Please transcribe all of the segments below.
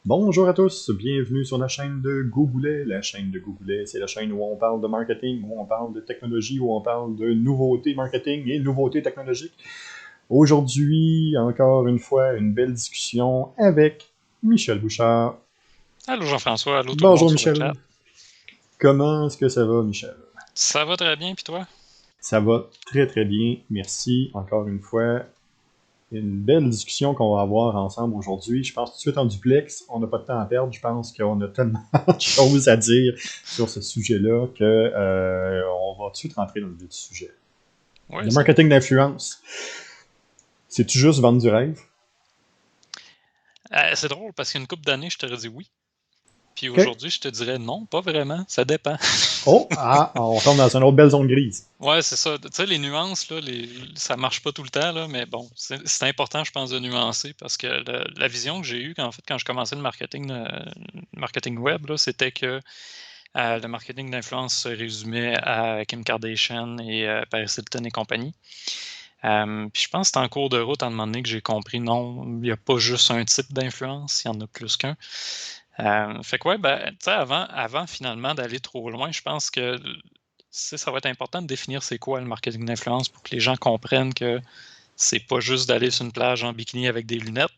Bonjour à tous, bienvenue sur la chaîne de Gogoulet. La chaîne de Gogoulet, c'est la chaîne où on parle de marketing, où on parle de technologie, où on parle de nouveautés marketing et nouveautés technologiques. Aujourd'hui, encore une fois, une belle discussion avec Michel Bouchard. Allô Jean-François, allô tout le monde Bonjour sur le chat. Michel, comment est-ce que ça va Michel? Ça va très bien, puis toi? Ça va très très bien, merci encore une fois. Une belle discussion qu'on va avoir ensemble aujourd'hui. Je pense tout de suite en duplex, on n'a pas de temps à perdre. Je pense qu'on a tellement de choses à dire sur ce sujet-là que on va tout de suite rentrer dans le vif du sujet. Oui, Le c'est bon. marketing d'influence, c'est-tu juste vendre du rêve? C'est drôle parce qu'une couple d'années, je t'aurais dit oui. Puis OK. aujourd'hui, je te dirais non, pas vraiment, ça dépend. Oh, ah, on tombe dans une autre belle zone grise. Ouais, c'est ça. Tu sais, les nuances, là, ça marche pas tout le temps, là, mais bon, c'est important, je pense, de nuancer parce que la vision que j'ai eue quand je commençais le marketing web, là, c'était que le marketing d'influence se résumait à Kim Kardashian et Paris Hilton et compagnie. Puis je pense que c'est en cours de route, à un moment donné, que j'ai compris, non, il n'y a pas juste un type d'influence, il y en a plus qu'un. Fait que ouais, ben, tu sais, avant finalement d'aller trop loin, je pense que ça va être important de définir c'est quoi le marketing d'influence pour que les gens comprennent que c'est pas juste d'aller sur une plage en bikini avec des lunettes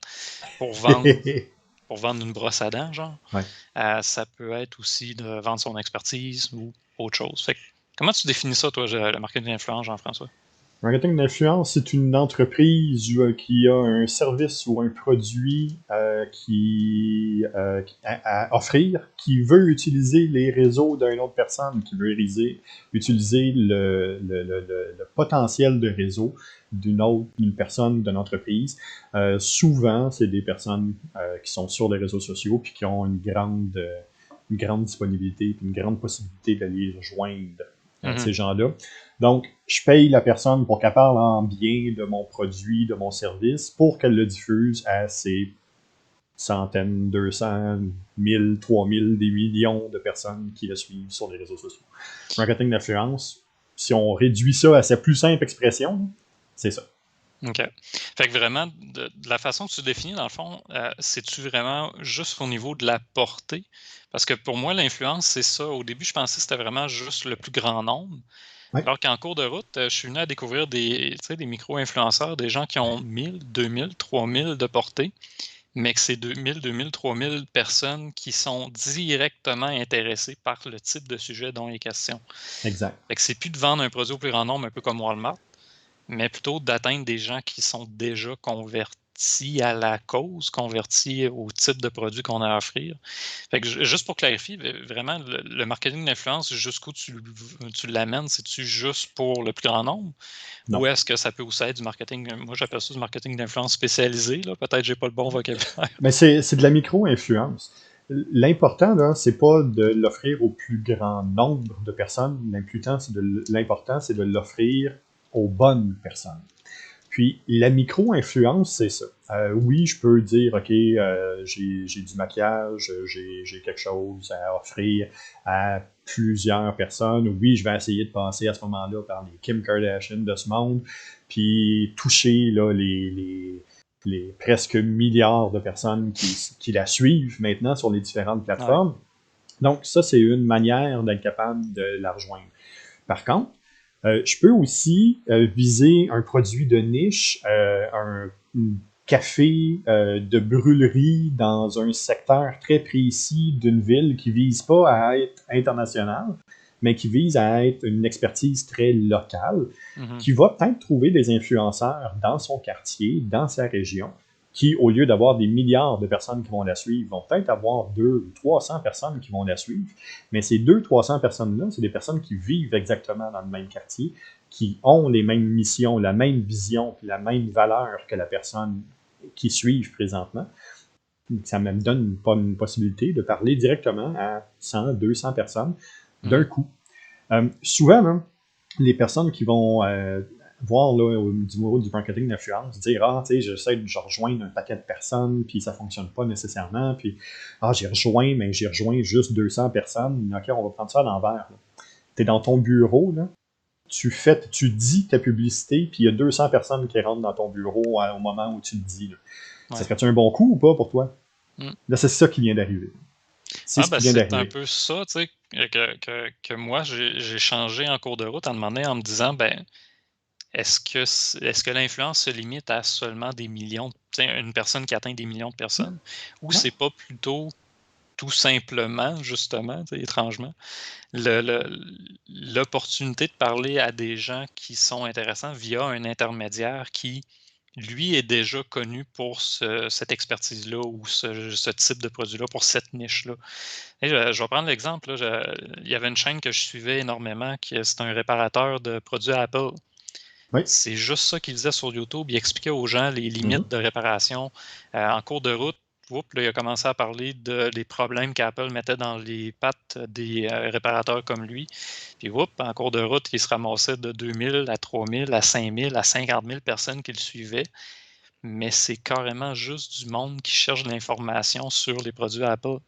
pour vendre, pour vendre une brosse à dents, genre. Ouais. Ça peut être aussi de vendre son expertise ou autre chose. Fait que, comment tu définis ça, toi, le marketing d'influence, Jean-François? Marketing d'influence, c'est une entreprise qui a un service ou un produit à offrir, qui veut utiliser les réseaux d'une autre personne, qui veut utiliser le potentiel de réseau d'une personne, d'une entreprise. Souvent, c'est des personnes qui sont sur les réseaux sociaux puis qui ont une grande disponibilité, une grande possibilité d'aller rejoindre Mhm. ces gens-là. Donc, je paye la personne pour qu'elle parle en bien de mon produit, de mon service, pour qu'elle le diffuse à ses centaines, 200, 1000, 3000, des millions de personnes qui le suivent sur les réseaux sociaux. Marketing d'influence, si on réduit ça à sa plus simple expression, c'est ça. OK. Fait que vraiment, de la façon que tu définis, dans le fond, c'est-tu vraiment juste au niveau de la portée? Parce que pour moi, l'influence, c'est ça. Au début, je pensais que c'était vraiment juste le plus grand nombre. Ouais. Alors qu'en cours de route, je suis venu à découvrir tu sais, des micro-influenceurs, des gens qui ont 1000, 2000, 3000 de portée, mais que c'est 2000, 2000, 3000 personnes qui sont directement intéressées par le type de sujet dont il est question. Exact. Fait que c'est plus de vendre un produit au plus grand nombre, un peu comme Walmart, mais plutôt d'atteindre des gens qui sont déjà convertis à la cause, convertis au type de produit qu'on a à offrir. Fait que juste pour clarifier, vraiment, le marketing d'influence, jusqu'où tu l'amènes, c'est-tu juste pour le plus grand nombre? Ou Non. est-ce que ça peut aussi être du marketing, moi j'appelle ça du marketing d'influence spécialisé, là, peut-être que j'ai pas le bon vocabulaire. Mais c'est de la micro-influence. L'important, là, c'est pas de l'offrir au plus grand nombre de personnes. L'important, c'est de l'offrir aux bonnes personnes. Puis la micro-influence, c'est ça. Oui, je peux dire, OK, j'ai du maquillage, j'ai quelque chose à offrir à plusieurs personnes. Oui, je vais essayer de passer à ce moment-là par les Kim Kardashian de ce monde, puis toucher là, les presque milliards de personnes qui la suivent maintenant sur les différentes Ouais. plateformes. Donc ça, c'est une manière d'être capable de la rejoindre. Par contre, je peux aussi viser un produit de niche, un café de brûlerie dans un secteur très précis d'une ville qui vise pas à être international, mais qui vise à être une expertise très locale, Mhm. qui va peut-être trouver des influenceurs dans son quartier, dans sa région, qui, au lieu d'avoir des milliards de personnes qui vont la suivre, vont peut-être avoir 200 ou 300 personnes qui vont la suivre. Mais ces 200-300 personnes-là, c'est des personnes qui vivent exactement dans le même quartier, qui ont les mêmes missions, la même vision, puis la même valeur que la personne qui suivent présentement. Ça me donne une possibilité de parler directement à 100, 200 personnes d'un Mhm. coup. Souvent, là, les personnes qui vont voir là, du niveau du marketing d'influence, dire ah, tu sais, j'essaie de rejoindre un paquet de personnes, puis ça fonctionne pas nécessairement, puis ah, j'ai rejoint juste 200 personnes, ok, on va prendre ça à l'envers. Tu es dans ton bureau, là, tu dis ta publicité, puis il y a 200 personnes qui rentrent dans ton bureau au moment où tu le dis. Là. Ça Ouais. serait-tu un bon coup ou pas pour toi? Mm. Là, c'est ça qui vient d'arriver. C'est Ah, ce ben, qui vient c'est un d'arriver. peu ça, tu sais, que moi, j'ai changé en cours de route à un moment donné en me disant, ben, est-ce que l'influence se limite à seulement des millions, tu sais, une personne qui atteint des millions de Non, personnes, ou non. c'est pas plutôt tout simplement, justement, tu sais, étrangement, le l'opportunité de parler à des gens qui sont intéressants via un intermédiaire qui, lui, est déjà connu pour cette expertise-là ou ce type de produit-là, pour cette niche-là. Et je vais prendre l'exemple, là, il y avait une chaîne que je suivais énormément, c'est un réparateur de produits Apple. Oui. C'est juste ça qu'il faisait sur YouTube. Il expliquait aux gens les limites Mhm. de réparation. En cours de route, là, il a commencé à parler des problèmes qu'Apple mettait dans les pattes des réparateurs comme lui. Puis, en cours de route, il se ramassait de 2000 à 3000 à 5000 à 50 000 personnes qui le suivaient. Mais c'est carrément juste du monde qui cherche de l'information sur les produits Apple.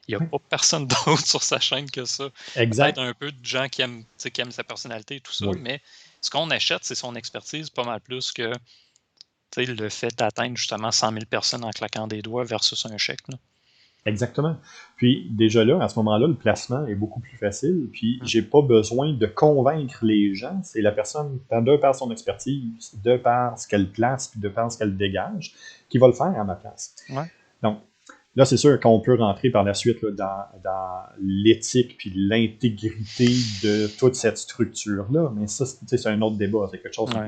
Il n'y a Oui. pas personne d'autre sur sa chaîne que ça. Peut-être Exact. un peu de gens qui aiment, tu sais, qui aiment sa personnalité et tout ça, Oui. mais ce qu'on achète, c'est son expertise pas mal plus que, tu sais, le fait d'atteindre justement 100 000 personnes en claquant des doigts versus un chèque, là. Exactement. Puis déjà là, à ce moment-là, le placement est beaucoup plus facile. Puis Mm. j'ai pas besoin de convaincre les gens. C'est la personne, de par son expertise, de par ce qu'elle place, puis de par ce qu'elle dégage, qui va le faire à ma place. Ouais. Donc, là, c'est sûr qu'on peut rentrer par la suite là, dans l'éthique puis l'intégrité de toute cette structure-là, mais ça, c'est un autre débat, c'est quelque chose Ouais.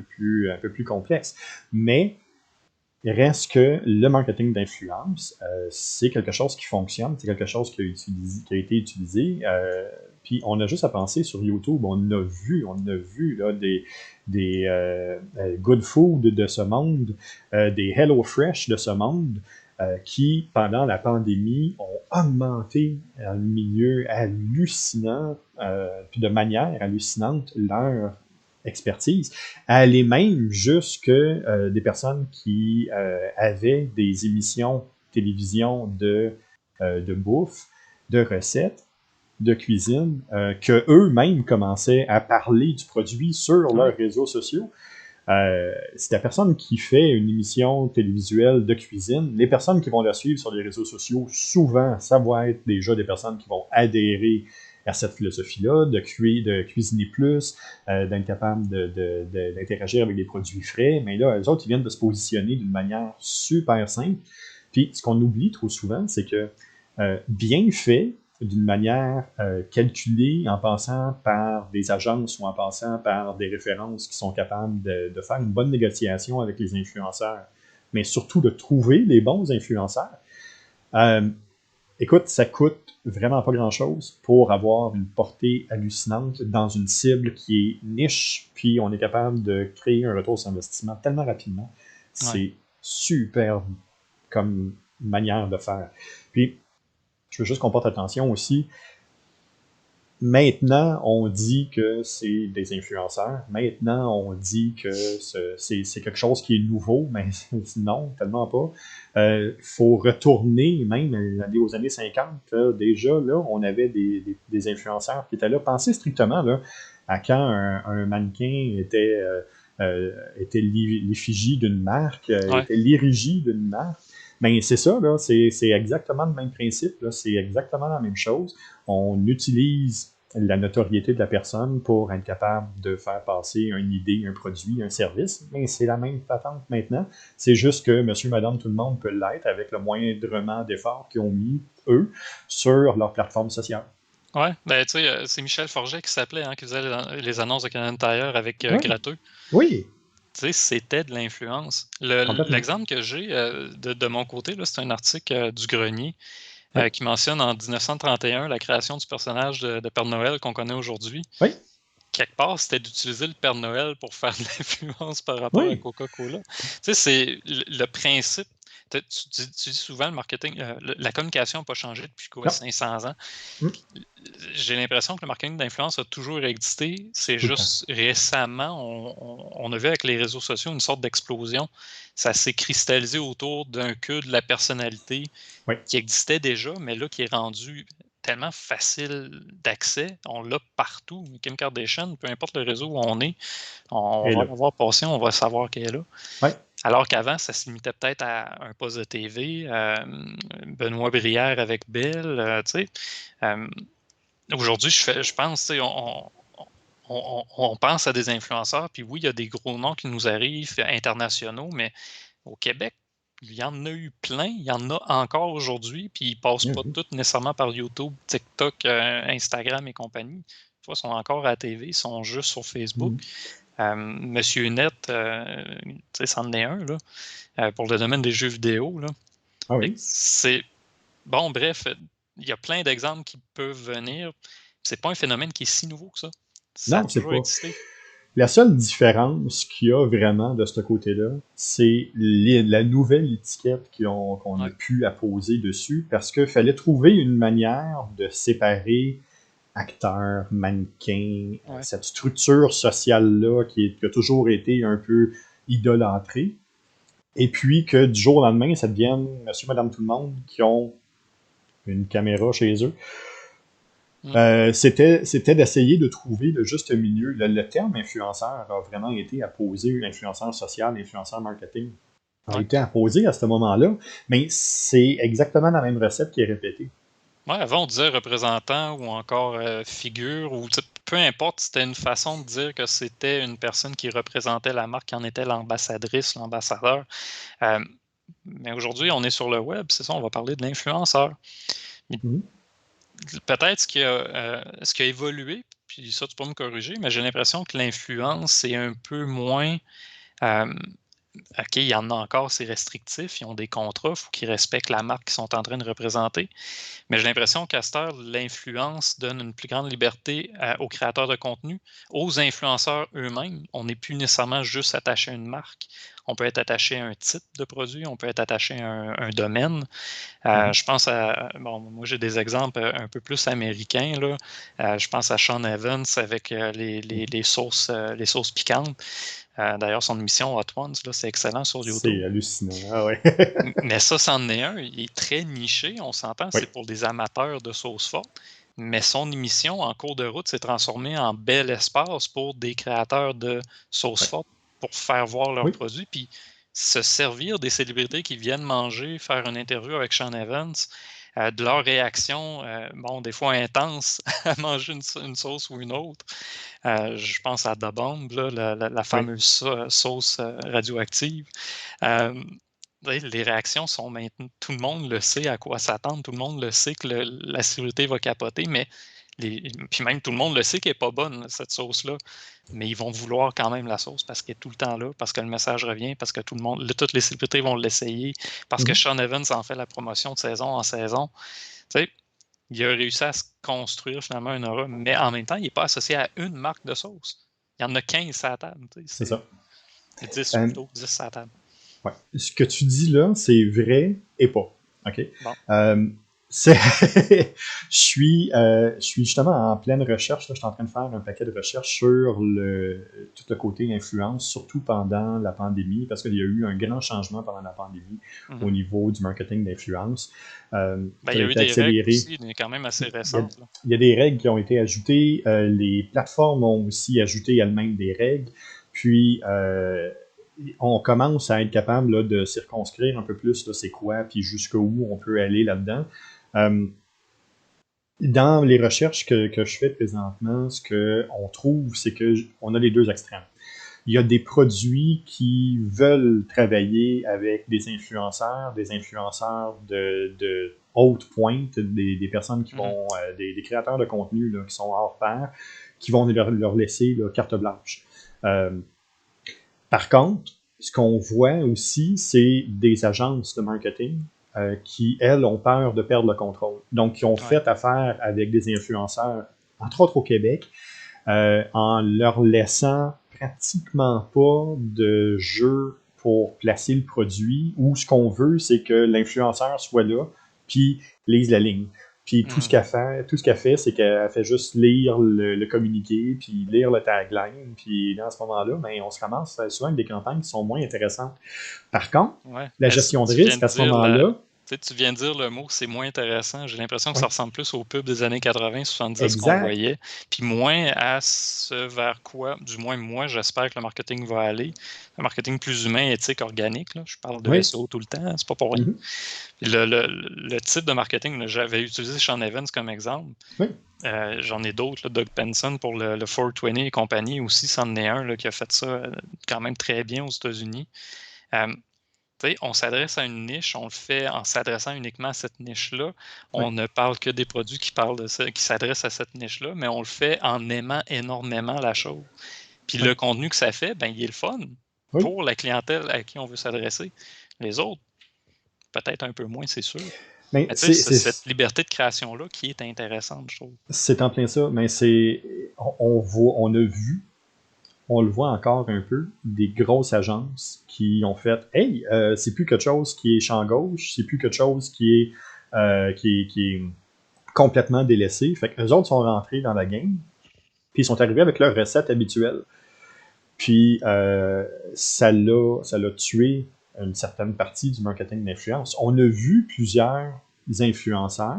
un peu plus complexe. Mais il reste que le marketing d'influence, c'est quelque chose qui fonctionne, c'est quelque chose qui a été utilisé. Puis on a juste à penser sur YouTube, on a vu là, des Good Food de ce monde, des Hello Fresh de ce monde, qui, pendant la pandémie, ont augmenté à un milieu hallucinant, puis de manière hallucinante, leur expertise, à aller même jusque des personnes qui avaient des émissions télévision de bouffe, de recettes, de cuisine, que eux-mêmes commençaient à parler du produit sur Ouais. leurs réseaux sociaux. C'est la personne qui fait une émission télévisuelle de cuisine. Les personnes qui vont la suivre sur les réseaux sociaux, souvent, ça va être déjà des personnes qui vont adhérer à cette philosophie-là, de cuisiner plus, d'être capable d'interagir avec des produits frais. Mais là, eux autres, ils viennent de se positionner d'une manière super simple. Puis, ce qu'on oublie trop souvent, c'est que bien fait, d'une manière calculée, en passant par des agences ou en passant par des références qui sont capables de faire une bonne négociation avec les influenceurs, mais surtout de trouver les bons influenceurs. Euh, Écoute, ça coûte vraiment pas grand-chose pour avoir une portée hallucinante dans une cible qui est niche, puis on est capable de créer un retour sur investissement tellement rapidement. Ouais. C'est super comme manière de faire. Puis, je veux juste qu'on porte attention aussi. Maintenant, on dit que c'est des influenceurs. Maintenant, on dit que c'est quelque chose qui est nouveau, mais non, tellement pas. Faut retourner même aller aux années 50. Là, déjà, là, on avait des influenceurs qui étaient là. Pensez strictement là, à quand un mannequin était l'effigie d'une marque, Ouais. était l'érigie d'une marque. Ben, c'est ça, là, c'est exactement le même principe, là, c'est exactement la même chose. On utilise la notoriété de la personne pour être capable de faire passer une idée, un produit, un service, mais c'est la même patente maintenant. C'est juste que monsieur, madame, tout le monde peut l'être avec le moindrement d'efforts qu'ils ont mis, eux, sur leur plateforme sociale. Ouais. Ben, tu sais, c'est Michel Forget qui s'appelait, hein, qui faisait les annonces de Canadian Tire avec Oui, Gratteux. oui, Tu sais, c'était de l'influence. complètement. L'exemple que j'ai de mon côté, là, c'est un article du Grenier Oui, qui mentionne en 1931 la création du personnage de Père Noël qu'on connaît aujourd'hui. oui, Quelque part, c'était d'utiliser le Père Noël pour faire de l'influence par rapport à oui, Coca-Cola. Tu sais, c'est le principe. Tu dis souvent le marketing, la communication n'a pas changé depuis quoi, non, 500 ans. hum, J'ai l'impression que le marketing d'influence a toujours existé. C'est tout le temps. juste récemment, on a vu avec les réseaux sociaux une sorte d'explosion. Ça s'est cristallisé autour d'un queue de la personnalité Oui, qui existait déjà, mais là, qui est rendu tellement facile d'accès. On l'a partout. Kim Kardashian, peu importe le réseau où on est, on et va là. la voir passer, on va savoir qu'elle est là. Oui, Alors qu'avant, ça se limitait peut-être à un poste de TV, Benoît Brière avec Belle, tu sais. Aujourd'hui, je pense, tu sais, on pense à des influenceurs, puis oui, il y a des gros noms qui nous arrivent, internationaux, mais au Québec, il y en a eu plein, il y en a encore aujourd'hui, puis ils passent Oui, pas oui. tous nécessairement par YouTube, TikTok, Instagram et compagnie. Des fois, ils sont encore à la TV, ils sont juste sur Facebook. Mhm. Monsieur Net, tu sais, c'en est un, là, pour le domaine des jeux vidéo, là. Ah Fait que oui. c'est bon, bref, il y a plein d'exemples qui peuvent venir. C'est pas un phénomène qui est si nouveau que ça. Ça a Non, c'est toujours pas. existé. La seule différence qu'il y a vraiment de ce côté-là, c'est la nouvelle étiquette qu'on a Ouais, pu apposer dessus, parce qu'il fallait trouver une manière de séparer acteurs, mannequins, ouais. cette structure sociale-là qui a toujours été un peu idolâtrée, et puis que du jour au lendemain, ça devienne monsieur, madame, tout le monde qui ont une caméra chez eux. Mm, C'était d'essayer de trouver le juste milieu. Le terme influenceur a vraiment été apposé, influenceur social, influenceur marketing, a ouais. été apposé à ce moment-là, mais c'est exactement la même recette qui est répétée. Ouais, avant, on disait représentant ou encore figure, ou peu importe, c'était une façon de dire que c'était une personne qui représentait la marque, qui en était l'ambassadrice, l'ambassadeur. Euh, mais aujourd'hui, on est sur le web, c'est ça, on va parler de l'influenceur. Mais Mhm. peut-être ce qui a évolué, puis ça, tu peux me corriger, mais j'ai l'impression que l'influence, c'est un peu moins. euh, OK, il y en a encore, c'est restrictif, ils ont des contrats, il faut qu'ils respectent la marque qu'ils sont en train de représenter. Mais j'ai l'impression qu'à cette heure, l'influence donne une plus grande liberté aux créateurs de contenu, aux influenceurs eux-mêmes. On n'est plus nécessairement juste attaché à une marque. On peut être attaché à un type de produit, on peut être attaché à un domaine. Mhm. Je pense à, bon, moi j'ai des exemples un peu plus américains, là. Je pense à Sean Evans avec les sauces piquantes. D'ailleurs, son émission Hot Ones, là, c'est excellent sur YouTube. C'est hallucinant. Ah ouais. Mais ça, c'en est un. Il est très niché, on s'entend, Oui. c'est pour des amateurs de sauce forte. Mais son émission, en cours de route, s'est transformée en bel espace pour des créateurs de sauce Oui. forte pour faire voir leurs Oui. produits, puis se servir des célébrités qui viennent manger, faire une interview avec Sean Evans, de leur réaction, bon, des fois intense à manger une sauce ou une autre. Je pense à Da Bomb, là, la Oui. fameuse sauce radioactive. Euh, les réactions sont maintenant, tout le monde le sait à quoi s'attendre, tout le monde le sait que la sécurité va capoter, mais puis même tout le monde le sait qu'elle n'est pas bonne, cette sauce-là, mais ils vont vouloir quand même la sauce parce qu'elle est tout le temps là, parce que le message revient, parce que tout le monde, toutes les célébrités vont l'essayer, parce que Mhm. Sean Evans en fait la promotion de saison en saison. Tu sais, il a réussi à se construire finalement un aura, mais en même temps, il n'est pas associé à une marque de sauce. Il y en a 15 à la table, tu C'est sais, ça. c'est 10 Euh, plutôt, 10 à la table. ouais. Ce que tu dis là, c'est vrai et pas. OK? Bon, Euh, je suis justement en pleine recherche. Là, je suis en train de faire un paquet de recherches sur tout le côté influence, surtout pendant la pandémie, parce qu'il y a eu un grand changement pendant la pandémie au mhm. niveau du marketing d'influence. Ben, il Ça y a a eu été des règles accéléré. aussi, mais quand même assez Il y a, récentes, là. il y a des règles qui ont été ajoutées. Les plateformes ont aussi ajouté elles-mêmes des règles. Puis, on commence à être capable là, de circonscrire un peu plus là, c'est quoi, puis jusqu'où on peut aller là-dedans. Euh, dans les recherches que je fais présentement, ce qu'on trouve, c'est qu'on a les deux extrêmes. Il y a des produits qui veulent travailler avec des influenceurs de haute pointe, des personnes qui Mhm. vont, des créateurs de contenu là, qui sont hors pair, qui vont leur laisser là, carte blanche. Euh, Par contre, ce qu'on voit aussi, c'est des agences de marketing qui, elles, ont peur de perdre le contrôle. Donc, qui ont Ouais. fait affaire avec des influenceurs, entre autres au Québec, en leur laissant pratiquement pas de jeu pour placer le produit, où ce qu'on veut, c'est que l'influenceur soit là, puis lise la ligne. Puis Mhm. tout ce qu'elle fait, c'est qu'elle fait juste lire le communiqué, puis lire le tagline, puis dans ce moment-là, ben, on se ramasse souvent avec des campagnes qui sont moins intéressantes. Par contre, Ouais. la Mais gestion de tu viens risque de à ce dire la, moment-là. sais, tu viens de dire le mot, c'est moins intéressant. J'ai l'impression que Oui, ça ressemble plus aux pubs des années 80-70 qu'on exact. voyait, puis moins à ce vers quoi, du moins moi, j'espère que le marketing va aller. Un marketing plus humain, éthique, organique, là. Je parle de Oui. SEO tout le temps, c'est pas pour rien. Mhm. Puis le type de marketing, là, j'avais utilisé Sean Evans comme exemple. Oui. J'en ai d'autres, là, Doug Benson pour le 420 et compagnie aussi, c'en est un là, qui a fait ça quand même très bien aux États-Unis. Euh, on s'adresse à une niche, on le fait en s'adressant uniquement à cette niche-là. Oui. On ne parle que des produits qui s'adressent à cette niche-là, mais on le fait en aimant énormément la chose. Puis Oui. le contenu que ça fait, ben, il est le fun Oui. pour la clientèle à qui on veut s'adresser. Les autres, peut-être un peu moins, c'est sûr. Mais Mais tu sais, c'est cette liberté de création-là qui est intéressante, je trouve. c'est en plein ça. Mais on a vu, on le voit encore un peu, des grosses agences qui ont fait, hey, c'est plus quelque chose qui est champ gauche, c'est plus quelque chose qui est complètement délaissé. Fait que les autres sont rentrés dans la game, puis ils sont arrivés avec leur recette habituelle. Puis ça l'a tué une certaine partie du marketing d'influence. On a vu plusieurs influenceurs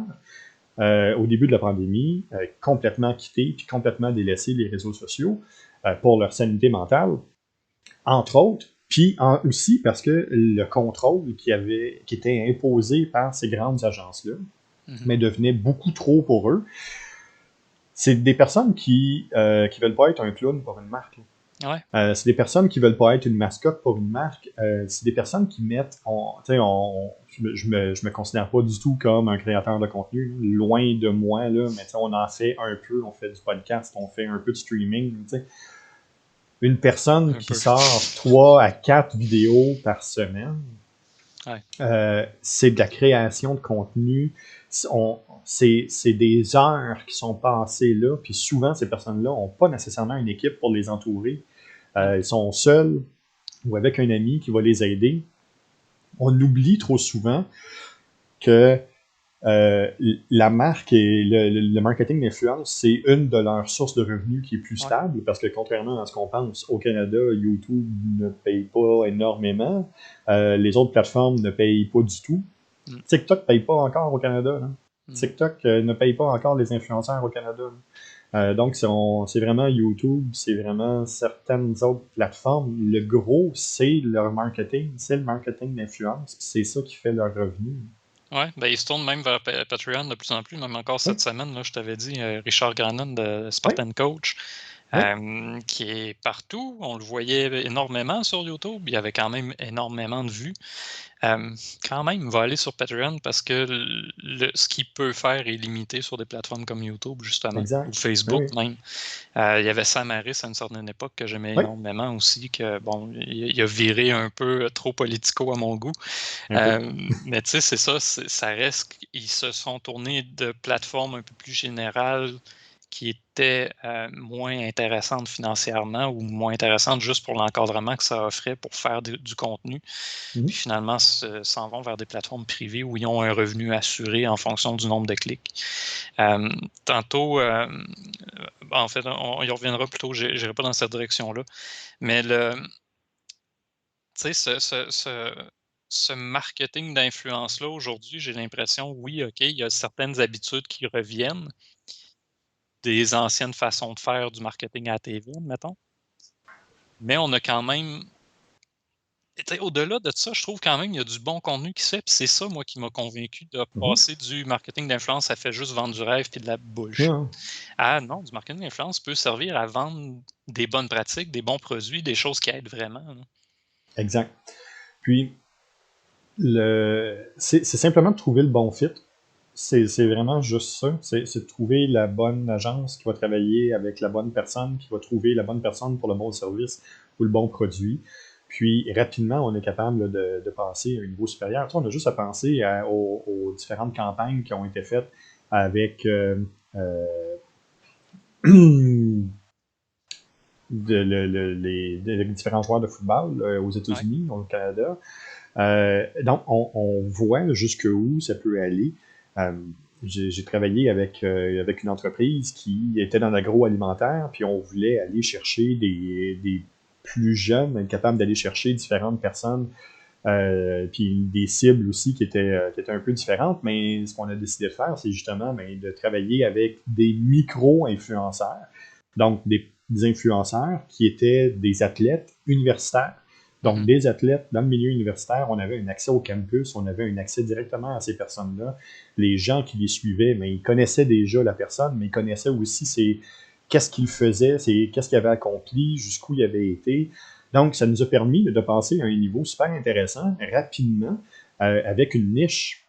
au début de la pandémie complètement quitter puis complètement délaisser les réseaux sociaux pour leur sanité mentale, entre autres. Puis aussi parce que le contrôle qui était imposé par ces grandes agences-là, mais devenait beaucoup trop pour eux. C'est des personnes qui veulent pas être un clown pour une marque. Ouais. C'est des personnes qui veulent pas être une mascotte pour une marque. C'est des personnes qui mettent... je me considère pas du tout comme un créateur de contenu. Loin de moi, là, mais on en fait un peu. On fait du podcast, on fait un peu de streaming. Une personne Un qui peu. sort 3 à 4 vidéos par semaine, Ouais. c'est de la création de contenu. C'est des heures qui sont passées là, puis souvent, ces personnes-là n'ont pas nécessairement une équipe pour les entourer. Ils sont seuls ou avec un ami qui va les aider. On oublie trop souvent que la marque et le marketing d'influence, c'est une de leurs sources de revenus qui est plus Ouais. stable, parce que contrairement à ce qu'on pense, au Canada, YouTube ne paye pas énormément. Les autres plateformes ne payent pas du tout. TikTok ne paye pas encore au Canada. Là. TikTok ne paye pas encore les influenceurs au Canada. Donc, c'est vraiment YouTube, c'est vraiment certaines autres plateformes. Le gros, c'est leur marketing, c'est le marketing d'influence. C'est ça qui fait leur revenu. Ouais, ben, ils se tournent même vers Patreon de plus en plus. Même encore Oui, cette semaine, là, je t'avais dit, Richard Grannon de oui, Spartan Coach, oui, qui est partout. On le voyait énormément sur YouTube. Il y avait quand même énormément de vues. Quand même, il va aller sur Patreon parce que ce qu'il peut faire est limité sur des plateformes comme YouTube, justement, ou exact. Oui, Facebook oui, même. Il y avait Sam Harris à une certaine époque que j'aimais oui, énormément aussi, que bon, il a viré un peu trop politico à mon goût. un peu. Mais tu sais, c'est ça, ça reste qu'ils se sont tournés de plateformes un peu plus générales qui étaient moins intéressantes financièrement ou moins intéressantes juste pour l'encadrement que ça offrait pour faire du contenu. Puis finalement, s'en vont vers des plateformes privées où ils ont un revenu assuré en fonction du nombre de clics. Tantôt, en fait, on y reviendra plus tôt, je n'irai pas dans cette direction-là. Mais tu sais, ce marketing d'influence-là, aujourd'hui, j'ai l'impression, oui, OK, il y a certaines habitudes qui reviennent, des anciennes façons de faire du marketing à la TV, mettons. Mais on a quand même, tu sais, au-delà de ça, je trouve quand même qu'il y a du bon contenu qui se fait. Puis c'est ça, moi, qui m'a convaincu de Mhm. passer du marketing d'influence, ça fait juste vendre du rêve puis de la bullshit. Ouais, Ah non, du marketing d'influence peut servir à vendre des bonnes pratiques, des bons produits, des choses qui aident vraiment, là. exact. Puis, c'est simplement de trouver le bon fit. C'est vraiment juste ça. C'est de trouver la bonne agence qui va travailler avec la bonne personne, qui va trouver la bonne personne pour le bon service ou le bon produit. Puis rapidement, on est capable là, de passer à un niveau supérieur. Tu sais, on a juste à penser aux différentes campagnes qui ont été faites avec les différents joueurs de football aux Ouais. États-Unis, au Canada. Donc, on voit jusqu'où ça peut aller. Euh, j'ai travaillé avec une entreprise qui était dans l'agroalimentaire, puis on voulait aller chercher des plus jeunes, être capable d'aller chercher différentes personnes puis des cibles aussi qui étaient un peu différentes, mais ce qu'on a décidé de faire, c'est justement de travailler avec des micro-influenceurs, donc des influenceurs qui étaient des athlètes universitaires. Donc, des athlètes dans le milieu universitaire, on avait un accès au campus, on avait un accès directement à ces personnes-là. Les gens qui les suivaient, mais ils connaissaient déjà la personne, mais ils connaissaient aussi qu'est-ce qu'il faisait, qu'est-ce qu'il avait accompli, jusqu'où il avait été. Donc, ça nous a permis de passer à un niveau super intéressant, rapidement, avec une niche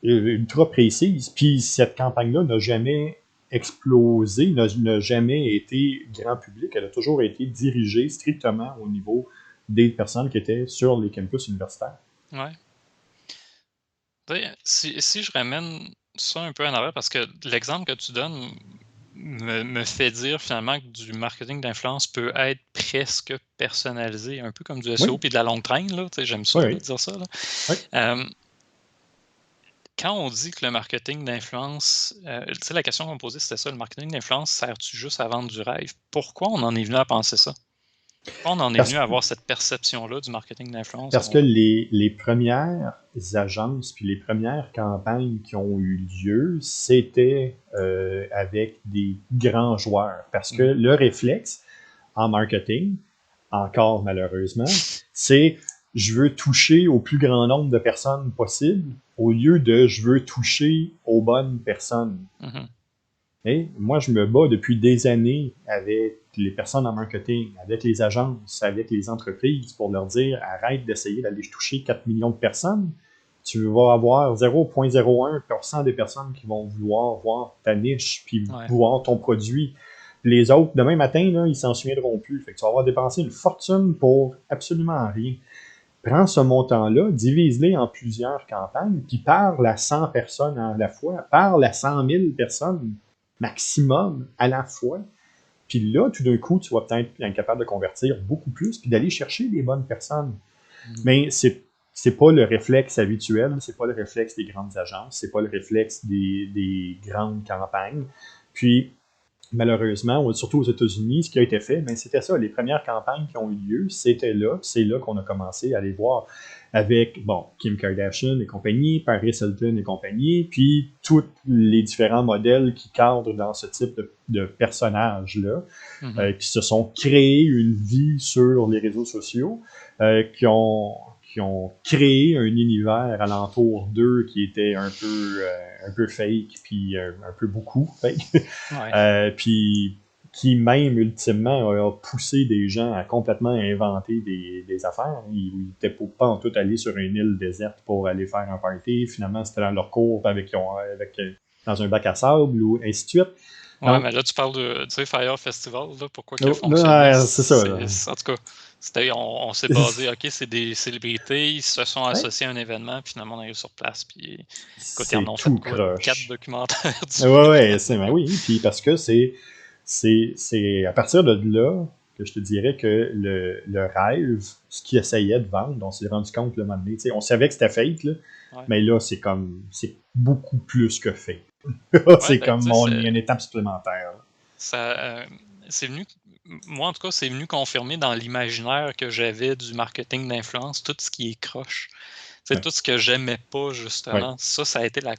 ultra précise. Puis cette campagne-là n'a jamais explosé, n'a jamais été grand public. Elle a toujours été dirigée strictement au niveau des personnes qui étaient sur les campus universitaires. Ouais. Si je ramène ça un peu en arrière, parce que l'exemple que tu donnes me fait dire finalement que du marketing d'influence peut être presque personnalisé, un peu comme du SEO Oui, puis de la longue traîne, là, j'aime ça oui, là, oui. dire ça. Là. Oui. Quand on dit que le marketing d'influence, la question qu'on me posait, c'était ça, le marketing d'influence, sert-tu juste à vendre du rêve? Pourquoi on en est venu à penser ça? Pourquoi on en est venu à avoir cette perception-là du marketing d'influence? Parce que les premières agences puis les premières campagnes qui ont eu lieu, c'était avec des grands joueurs. Parce que le réflexe en marketing, encore malheureusement, c'est je veux toucher au plus grand nombre de personnes possible au lieu de je veux toucher aux bonnes personnes. Et moi, je me bats depuis des années avec les personnes en marketing, avec les agences, avec les entreprises pour leur dire arrête d'essayer d'aller toucher 4 millions de personnes. Tu vas avoir 0,01% des personnes qui vont vouloir voir ta niche puis voir ton produit. Les autres, demain matin, là, ils s'en souviendront plus. Fait que tu vas avoir dépensé une fortune pour absolument rien. Prends ce montant-là, divise-les en plusieurs campagnes, puis parle à 100 personnes à la fois, parle à 100 000 personnes maximum à la fois. Puis là, tout d'un coup, tu vas peut-être être capable de convertir beaucoup plus, puis d'aller chercher les bonnes personnes. Mais c'est pas le réflexe habituel, c'est pas le réflexe des grandes agences, c'est pas le réflexe des grandes campagnes. Puis, malheureusement, surtout aux États-Unis, ce qui a été fait, ben, c'était ça. Les premières campagnes qui ont eu lieu, c'était là. C'est là qu'on a commencé à les voir avec, Kim Kardashian et compagnie, Paris Hilton et compagnie, puis tous les différents modèles qui cadrent dans ce type de personnages-là, qui se sont créés une vie sur les réseaux sociaux, qui ont créé un univers alentour d'eux qui était un peu fake, puis un peu beaucoup fake. Puis qui même ultimement a poussé des gens à complètement inventer des affaires. Ils n'étaient pas en tout aller sur une île déserte pour aller faire un party. Finalement, c'était dans leur cours dans un bac à sable ou ainsi de suite. Ouais, mais là, tu parles de Fire Festival, là, pourquoi qu'il a fonctionné. C'est ça. Là. En tout cas, on s'est basé, OK, c'est des célébrités, ils se sont associés à un événement, puis finalement, on arrive sur place, puis écoute, ils en ont fait quoi, 4 documentaires. Oui, puis parce que c'est à partir de là que je te dirais que le rêve, ce qu'ils essayaient de vendre, on s'est rendu compte le moment donné. On savait que c'était fake, là, mais là, c'est beaucoup plus que fake. C'est une étape supplémentaire. C'est venu, moi en tout cas, c'est venu confirmer dans l'imaginaire que j'avais du marketing d'influence, tout ce qui est croche. Tout ce que j'aimais pas, justement. Ça a été la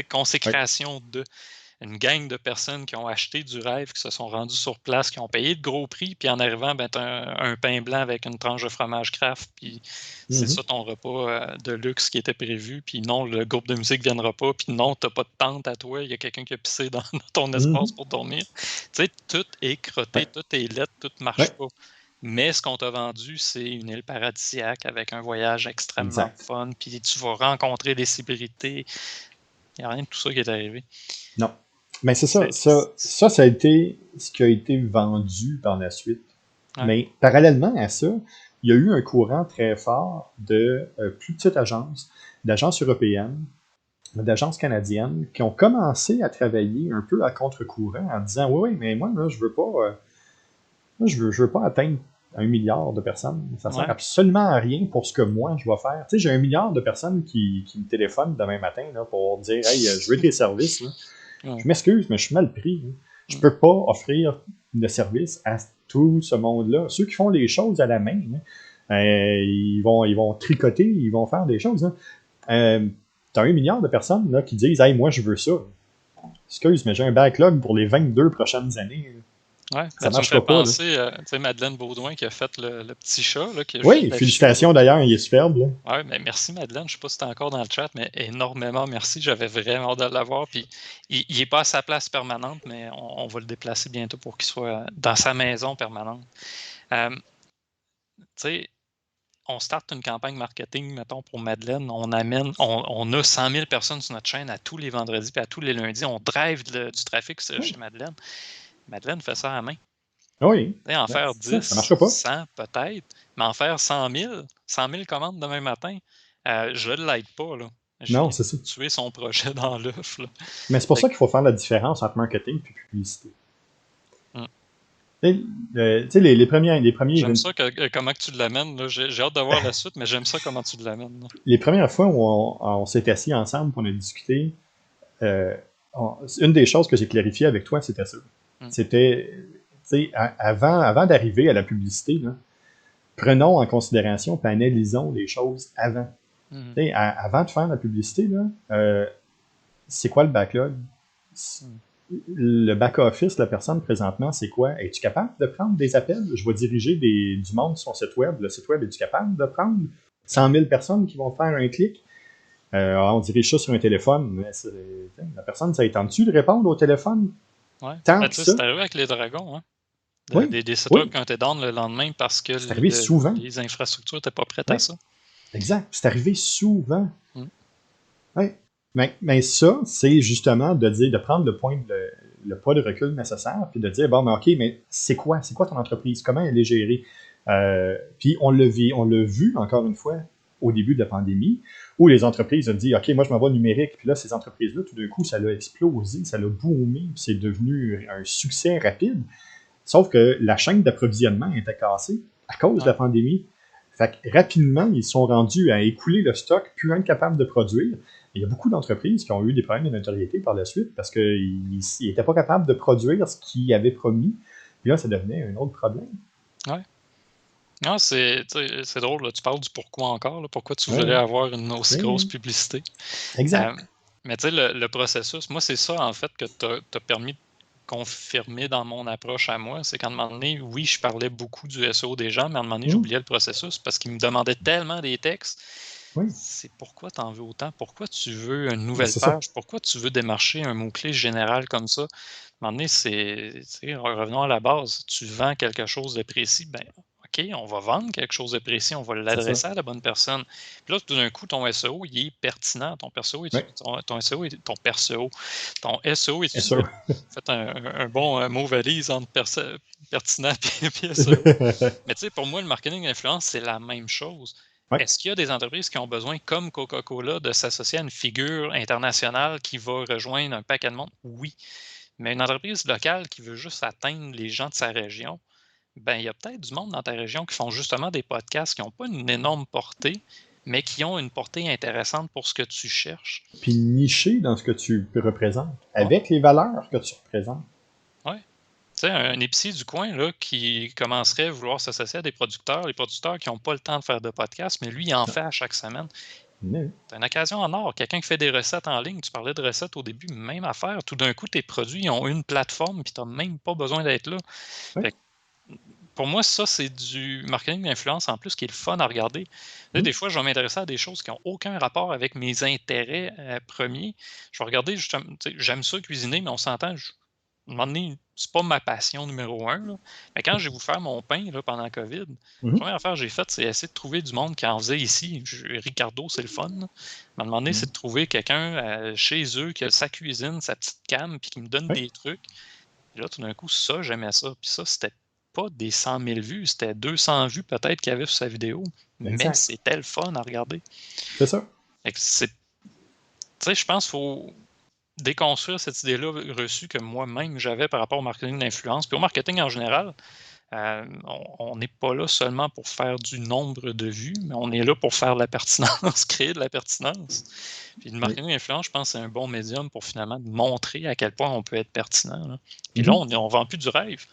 consécration de une gang de personnes qui ont acheté du rêve, qui se sont rendus sur place, qui ont payé de gros prix, puis en arrivant, t'as un pain blanc avec une tranche de fromage Kraft, puis c'est ça ton repas de luxe qui était prévu, puis non, le groupe de musique ne viendra pas, puis non, t'as pas de tente à toi, il y a quelqu'un qui a pissé dans ton espace pour dormir. Tout est crotté, tout est laid, tout marche pas. Mais ce qu'on t'a vendu, c'est une île paradisiaque avec un voyage extrêmement fun, puis tu vas rencontrer des célébrités. Il n'y a rien de tout ça qui est arrivé. Non. Mais c'est ça. Ça a été ce qui a été vendu par la suite. Mais parallèlement à ça, il y a eu un courant très fort de plus petites agences, d'agences européennes, d'agences canadiennes qui ont commencé à travailler un peu à contre-courant en disant oui, mais moi, là, je veux pas atteindre 1 milliard de personnes. Ça sert absolument à rien pour ce que moi, je vais faire. Tu sais, j'ai 1 milliard de personnes qui me téléphonent demain matin là, pour dire « Hey, je veux tes services. » Je m'excuse, mais je suis mal pris. Je peux pas offrir de service à tout ce monde-là. Ceux qui font les choses à la main, Ils vont tricoter, ils vont faire des choses. Hein. T'as 1 milliard de personnes là, qui disent « Hey, moi, je veux ça. » Excuse, mais j'ai un backlog pour les 22 prochaines années. Ouais, Ça tu me fais marchera pas. Là. penser à Madeleine Baudouin qui a fait le petit chat, là, qui a juste Oui, affiché le félicitations logo. d'ailleurs, il est superbe. Là. Ouais, mais merci Madeleine, je sais pas si t'es encore dans le chat, mais énormément merci, j'avais vraiment hâte de l'avoir. Puis il est pas à sa place permanente, mais on va le déplacer bientôt pour qu'il soit dans sa maison permanente. Tu sais, on starte une campagne marketing, mettons, pour Madeleine, on a 100 000 personnes sur notre chaîne à tous les vendredis puis à tous les lundis, on drive du trafic chez Madeleine. Madeleine fait ça à la main. Oui. En faire Ça 10, marchera pas. 100 peut-être, mais en faire 100 000 commandes demain matin, je ne l'aide pas. Là. Je Non, viens c'est ça. de tuer son projet dans l'œuf. Mais c'est pour Fait ça que, qu'il faut faire la différence entre marketing et publicité. hum. Tu sais, les premiers. J'aime ça comment que tu l'amènes. Là. J'ai hâte de voir la suite, mais j'aime ça comment tu l'amènes. Là. Les premières fois où on s'est assis ensemble pour on a discuté, une des choses que j'ai clarifiées avec toi, c'était ça. C'était, tu sais, avant d'arriver à la publicité, là, prenons en considération et analysons les choses avant. Avant de faire la publicité, là, c'est quoi le backlog? Le back-office de la personne présentement, c'est quoi? Es-tu capable de prendre des appels? Je vais diriger du monde sur son site web. Le site web, es-tu capable de prendre 100 000 personnes qui vont faire un clic? On dirige ça sur un téléphone. Mais la personne, ça tente-tu de répondre au téléphone? Ouais. Tant que ça. C'est arrivé avec les dragons. Hein? Oui. Des sites web qui ont été down le lendemain parce que c'est arrivé souvent. les infrastructures n'étaient pas prêtes à ça. Exact. C'est arrivé souvent. Oui. Mais ça, c'est justement de prendre le pas de recul nécessaire, puis de dire, bon, mais OK, mais c'est quoi ton entreprise? Comment elle est gérée? Puis on l'a vu, encore une fois, au début de la pandémie, où les entreprises ont dit, OK, moi, je m'en vais numérique. Puis là, ces entreprises-là, tout d'un coup, ça l'a explosé, ça l'a boomé, puis c'est devenu un succès rapide. Sauf que la chaîne d'approvisionnement était cassée à cause de la pandémie. Fait que rapidement, ils sont rendus à écouler le stock, plus incapables de produire. Il y a beaucoup d'entreprises qui ont eu des problèmes de notoriété par la suite parce qu'ils n'étaient pas capables de produire ce qu'ils avaient promis. Puis là, ça devenait un autre problème. Ouais. Non, c'est drôle, là, tu parles du pourquoi encore, là, pourquoi tu voudrais avoir une aussi grosse publicité. Exact. Mais tu sais, le processus, moi, c'est ça, en fait, que t'as permis de confirmer dans mon approche à moi. C'est qu'à un moment donné, oui, je parlais beaucoup du SEO des gens, mais à un moment donné, j'oubliais le processus parce qu'ils me demandaient tellement des textes. C'est pourquoi tu en veux autant? Pourquoi tu veux une nouvelle page? Ça. Pourquoi tu veux démarcher un mot-clé général comme ça? À un moment donné, revenons à la base. Tu vends quelque chose de précis, ben OK, on va vendre quelque chose de précis, on va l'adresser à la bonne personne. Puis là, tout d'un coup, ton SEO, il est pertinent. Ton SEO est Faites un bon mot valise entre pertinent et SEO. Mais tu sais, pour moi, le marketing d'influence, c'est la même chose. Est-ce qu'il y a des entreprises qui ont besoin, comme Coca-Cola, de s'associer à une figure internationale qui va rejoindre un paquet de monde? Oui. Mais une entreprise locale qui veut juste atteindre les gens de sa région, ben, il y a peut-être du monde dans ta région qui font justement des podcasts qui n'ont pas une énorme portée, mais qui ont une portée intéressante pour ce que tu cherches. Puis nicher dans ce que tu représentes, avec les valeurs que tu représentes. Oui. Tu sais, un épicier du coin là, qui commencerait à vouloir s'associer à des producteurs, les producteurs qui n'ont pas le temps de faire de podcast, mais lui, il en fait à chaque semaine. C'est une occasion en or. Quelqu'un qui fait des recettes en ligne, tu parlais de recettes au début, même affaire. Tout d'un coup, tes produits ont une plateforme, puis tu n'as même pas besoin d'être là. Fait que, pour moi, ça, c'est du marketing d'influence en plus qui est le fun à regarder. Là, des fois, je vais m'intéresser à des choses qui n'ont aucun rapport avec mes intérêts premiers. Je vais regarder, justement, j'aime ça cuisiner, mais on s'entend, à un moment donné, c'est pas ma passion numéro 1. Là. Mais quand j'ai voulu faire mon pain là, pendant la COVID, la première affaire que j'ai faite, c'est essayer de trouver du monde qui en faisait ici. Ricardo, c'est le fun. Là. Mais à un moment donné, c'est de trouver quelqu'un chez eux qui a sa cuisine, sa petite cam, puis qui me donne des trucs. Et là, tout d'un coup, ça, j'aimais ça. Puis ça, c'était pas des 100 000 vues, c'était 200 vues peut-être qu'il y avait sur sa vidéo. Mais c'était le fun à regarder. C'est ça. Tu sais, je pense qu'il faut déconstruire cette idée-là reçue que moi-même j'avais par rapport au marketing d'influence. Puis au marketing en général, on n'est pas là seulement pour faire du nombre de vues, mais on est là pour faire de la pertinence, créer de la pertinence. Puis le marketing d'influence, je pense que c'est un bon médium pour finalement montrer à quel point on peut être pertinent. Là. Puis là, on ne vend plus du rêve,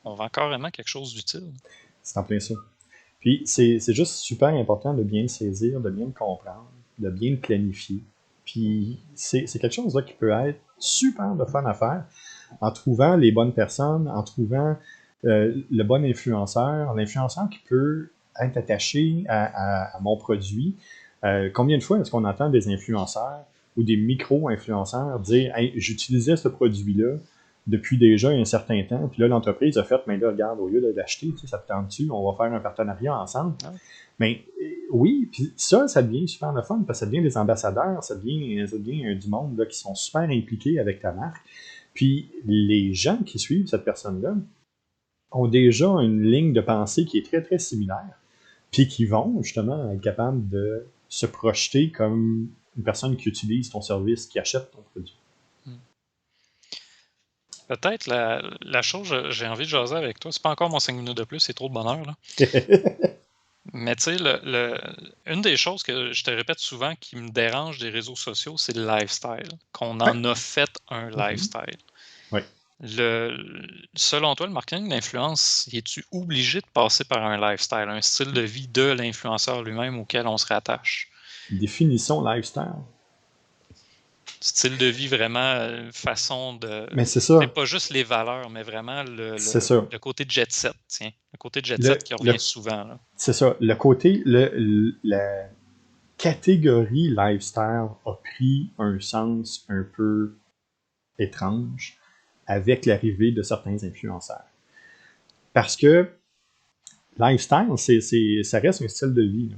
on vend carrément quelque chose d'utile. C'est en plein ça. Puis c'est juste super important de bien le saisir, de bien le comprendre, de bien le planifier. Puis c'est quelque chose là, qui peut être super de fun à faire en trouvant les bonnes personnes, en trouvant le bon influenceur, l'influenceur qui peut être attaché à mon produit. Combien de fois est-ce qu'on entend des influenceurs ou des micro-influenceurs dire hey, j'utilisais ce produit-là depuis déjà un certain temps, puis là, l'entreprise a fait, mais là, regarde, au lieu de l'acheter, ça te tente-tu, on va faire un partenariat ensemble. Ouais. Mais oui, puis ça devient super le fun, parce que ça devient des ambassadeurs, ça devient du monde là, qui sont super impliqués avec ta marque. Puis les gens qui suivent cette personne-là ont déjà une ligne de pensée qui est très, très similaire, puis qui vont justement être capables de se projeter comme une personne qui utilise ton service, qui achète ton produit. Peut-être la chose, j'ai envie de jaser avec toi. C'est pas encore mon 5 minutes de plus, c'est trop de bonheur, là. Mais tu sais, une des choses que je te répète souvent qui me dérange des réseaux sociaux, c'est le lifestyle. Qu'on en a fait un lifestyle. Oui. Selon toi, le marketing d'influence, es-tu obligé de passer par un lifestyle, un style de vie de l'influenceur lui-même auquel on se rattache? Définissons lifestyle. Style de vie vraiment, façon de... Mais c'est ça. C'est pas juste les valeurs, mais vraiment C'est ça. le côté jet set, tiens. Le côté jet Le- set qui le- revient souvent, là. C'est ça. Le côté, la catégorie lifestyle a pris un sens un peu étrange avec l'arrivée de certains influenceurs. Parce que lifestyle, ça reste un style de vie. Là.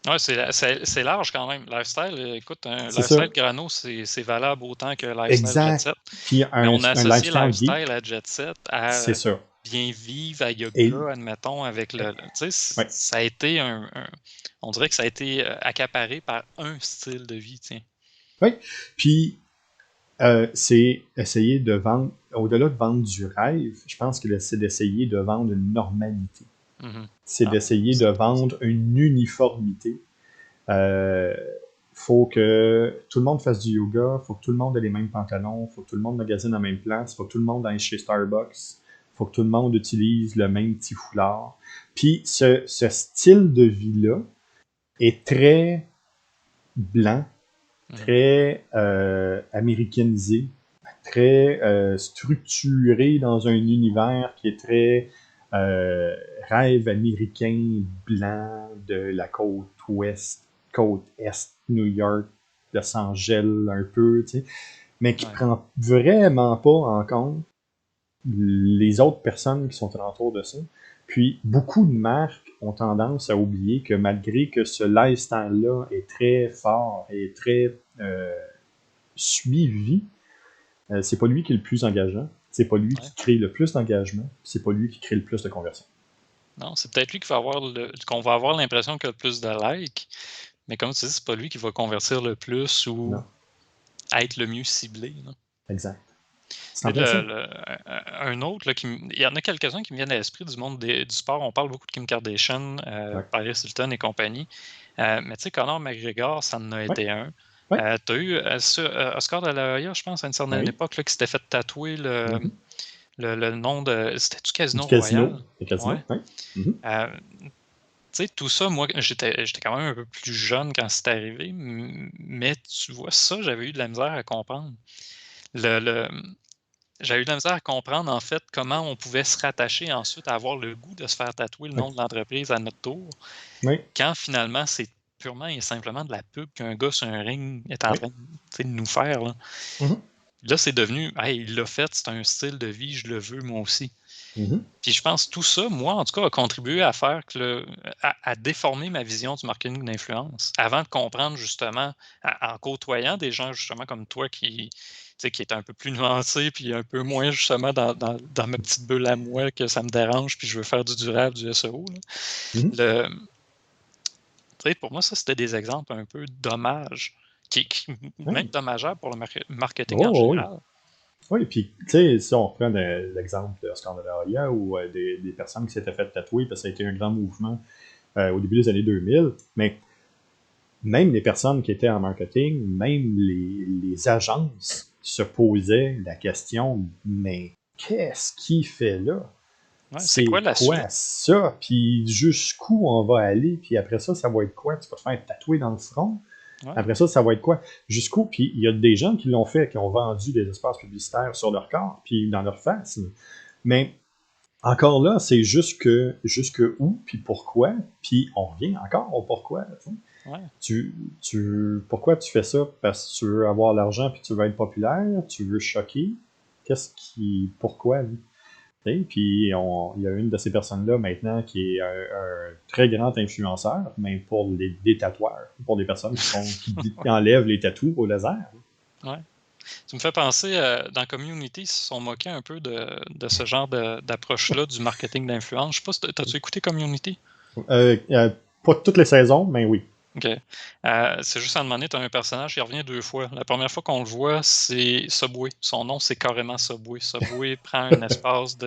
Ouais, c'est large quand même. Lifestyle, écoute, un C'est ça. lifestyle grano, c'est valable autant que lifestyle jet Exact. set. Puis Mais un on a associé lifestyle lifestyle geek, à jet set, c'est à ça. bien vivre, à Et, yoga, admettons, avec tu sais, ouais. ça a été on dirait que ça a été accaparé par un style de vie, tiens. Oui. Puis, c'est essayer de vendre, au-delà de vendre du rêve, je pense que c'est d'essayer de vendre une normalité. Mhm. C'est d'essayer de vendre une uniformité. Faut que tout le monde fasse du yoga, faut que tout le monde ait les mêmes pantalons, faut que tout le monde magasine à la même place, faut que tout le monde aille chez Starbucks, faut que tout le monde utilise le même petit foulard. Puis ce style de vie-là est très blanc, très américanisé, très structuré dans un univers qui est très rêve américain blanc de la côte ouest, côte est, New York, Los Angeles un peu, tu sais, mais qui prend vraiment pas en compte les autres personnes qui sont alentour de ça. Puis beaucoup de marques ont tendance à oublier que malgré que ce lifestyle-là est très fort et très suivi, c'est pas lui qui est le plus engageant, c'est pas lui qui crée le plus d'engagement, c'est pas lui qui crée le plus de conversion. Non, c'est peut-être lui qui va avoir qu'on va avoir l'impression qu'il a le plus de likes, mais comme tu dis, c'est pas lui qui va convertir le plus ou être le mieux ciblé. Là. Exact. Un autre, là, il y en a quelques-uns qui me viennent à l'esprit du monde du sport. On parle beaucoup de Kim Kardashian, Paris Hilton et compagnie. Mais tu sais, Conor McGregor, ça en a été un. Tu as eu Oscar de la Hoya, je pense, à une certaine époque, là, qui s'était fait tatouer le nom de... C'était-tu Casino Royale? Casino, Tu sais, tout ça, moi, j'étais quand même un peu plus jeune quand c'est arrivé, mais tu vois, ça, j'avais eu de la misère à comprendre. J'avais eu de la misère à comprendre, en fait, comment on pouvait se rattacher ensuite à avoir le goût de se faire tatouer le nom de l'entreprise à notre tour, quand finalement, c'est purement et simplement de la pub qu'un gars sur un ring est en train de nous faire. Là, là c'est devenu, hey, il l'a fait, c'est un style de vie, je le veux moi aussi. Puis je pense que tout ça, moi, en tout cas, a contribué à faire à déformer ma vision du marketing d'influence. Avant de comprendre, justement, en côtoyant des gens, justement, comme toi, qui est un peu plus nuancé, puis un peu moins, justement, dans ma petite bulle à moi, que ça me dérange, puis je veux faire du durable, du SEO. Pour moi, ça, c'était des exemples un peu dommages, même dommageables pour le marketing en général. Oui, puis, tu sais, si on reprend l'exemple de Oscar de la Hoya ou des personnes qui s'étaient fait tatouer, parce que ça a été un grand mouvement au début des années 2000, mais même les personnes qui étaient en marketing, même les agences se posaient la question, mais qu'est-ce qu'il fait là? Ouais, c'est quoi C'est la quoi suite? ça? Puis jusqu'où on va aller? Puis après ça va être quoi? Tu vas te faire tatouer dans le front? Ouais, Après ça va être quoi? Jusqu'où? Puis il y a des gens qui l'ont fait, qui ont vendu des espaces publicitaires sur leur corps, puis dans leur face. Mais encore là, c'est jusque où, puis pourquoi, puis on revient encore au pourquoi. ouais. Pourquoi tu fais ça? Parce que tu veux avoir l'argent, puis tu veux être populaire, tu veux choquer. Pourquoi? Puis il y a une de ces personnes-là maintenant qui est un très grand influenceur, même pour des tatoueurs, pour des personnes qui enlèvent les tatous au laser. Ouais. Tu me fais penser, dans Community, ils se sont moqués un peu de ce genre d'approche-là du marketing d'influence. Je sais pas si t'as-tu écouté Community? Euh, euh, Pas toutes les saisons, mais oui. OK. C'est juste à un moment donné, tu as un personnage, il revient 2 fois. La première fois qu'on le voit, c'est Subway. Son nom, c'est carrément Subway. Subway prend un espace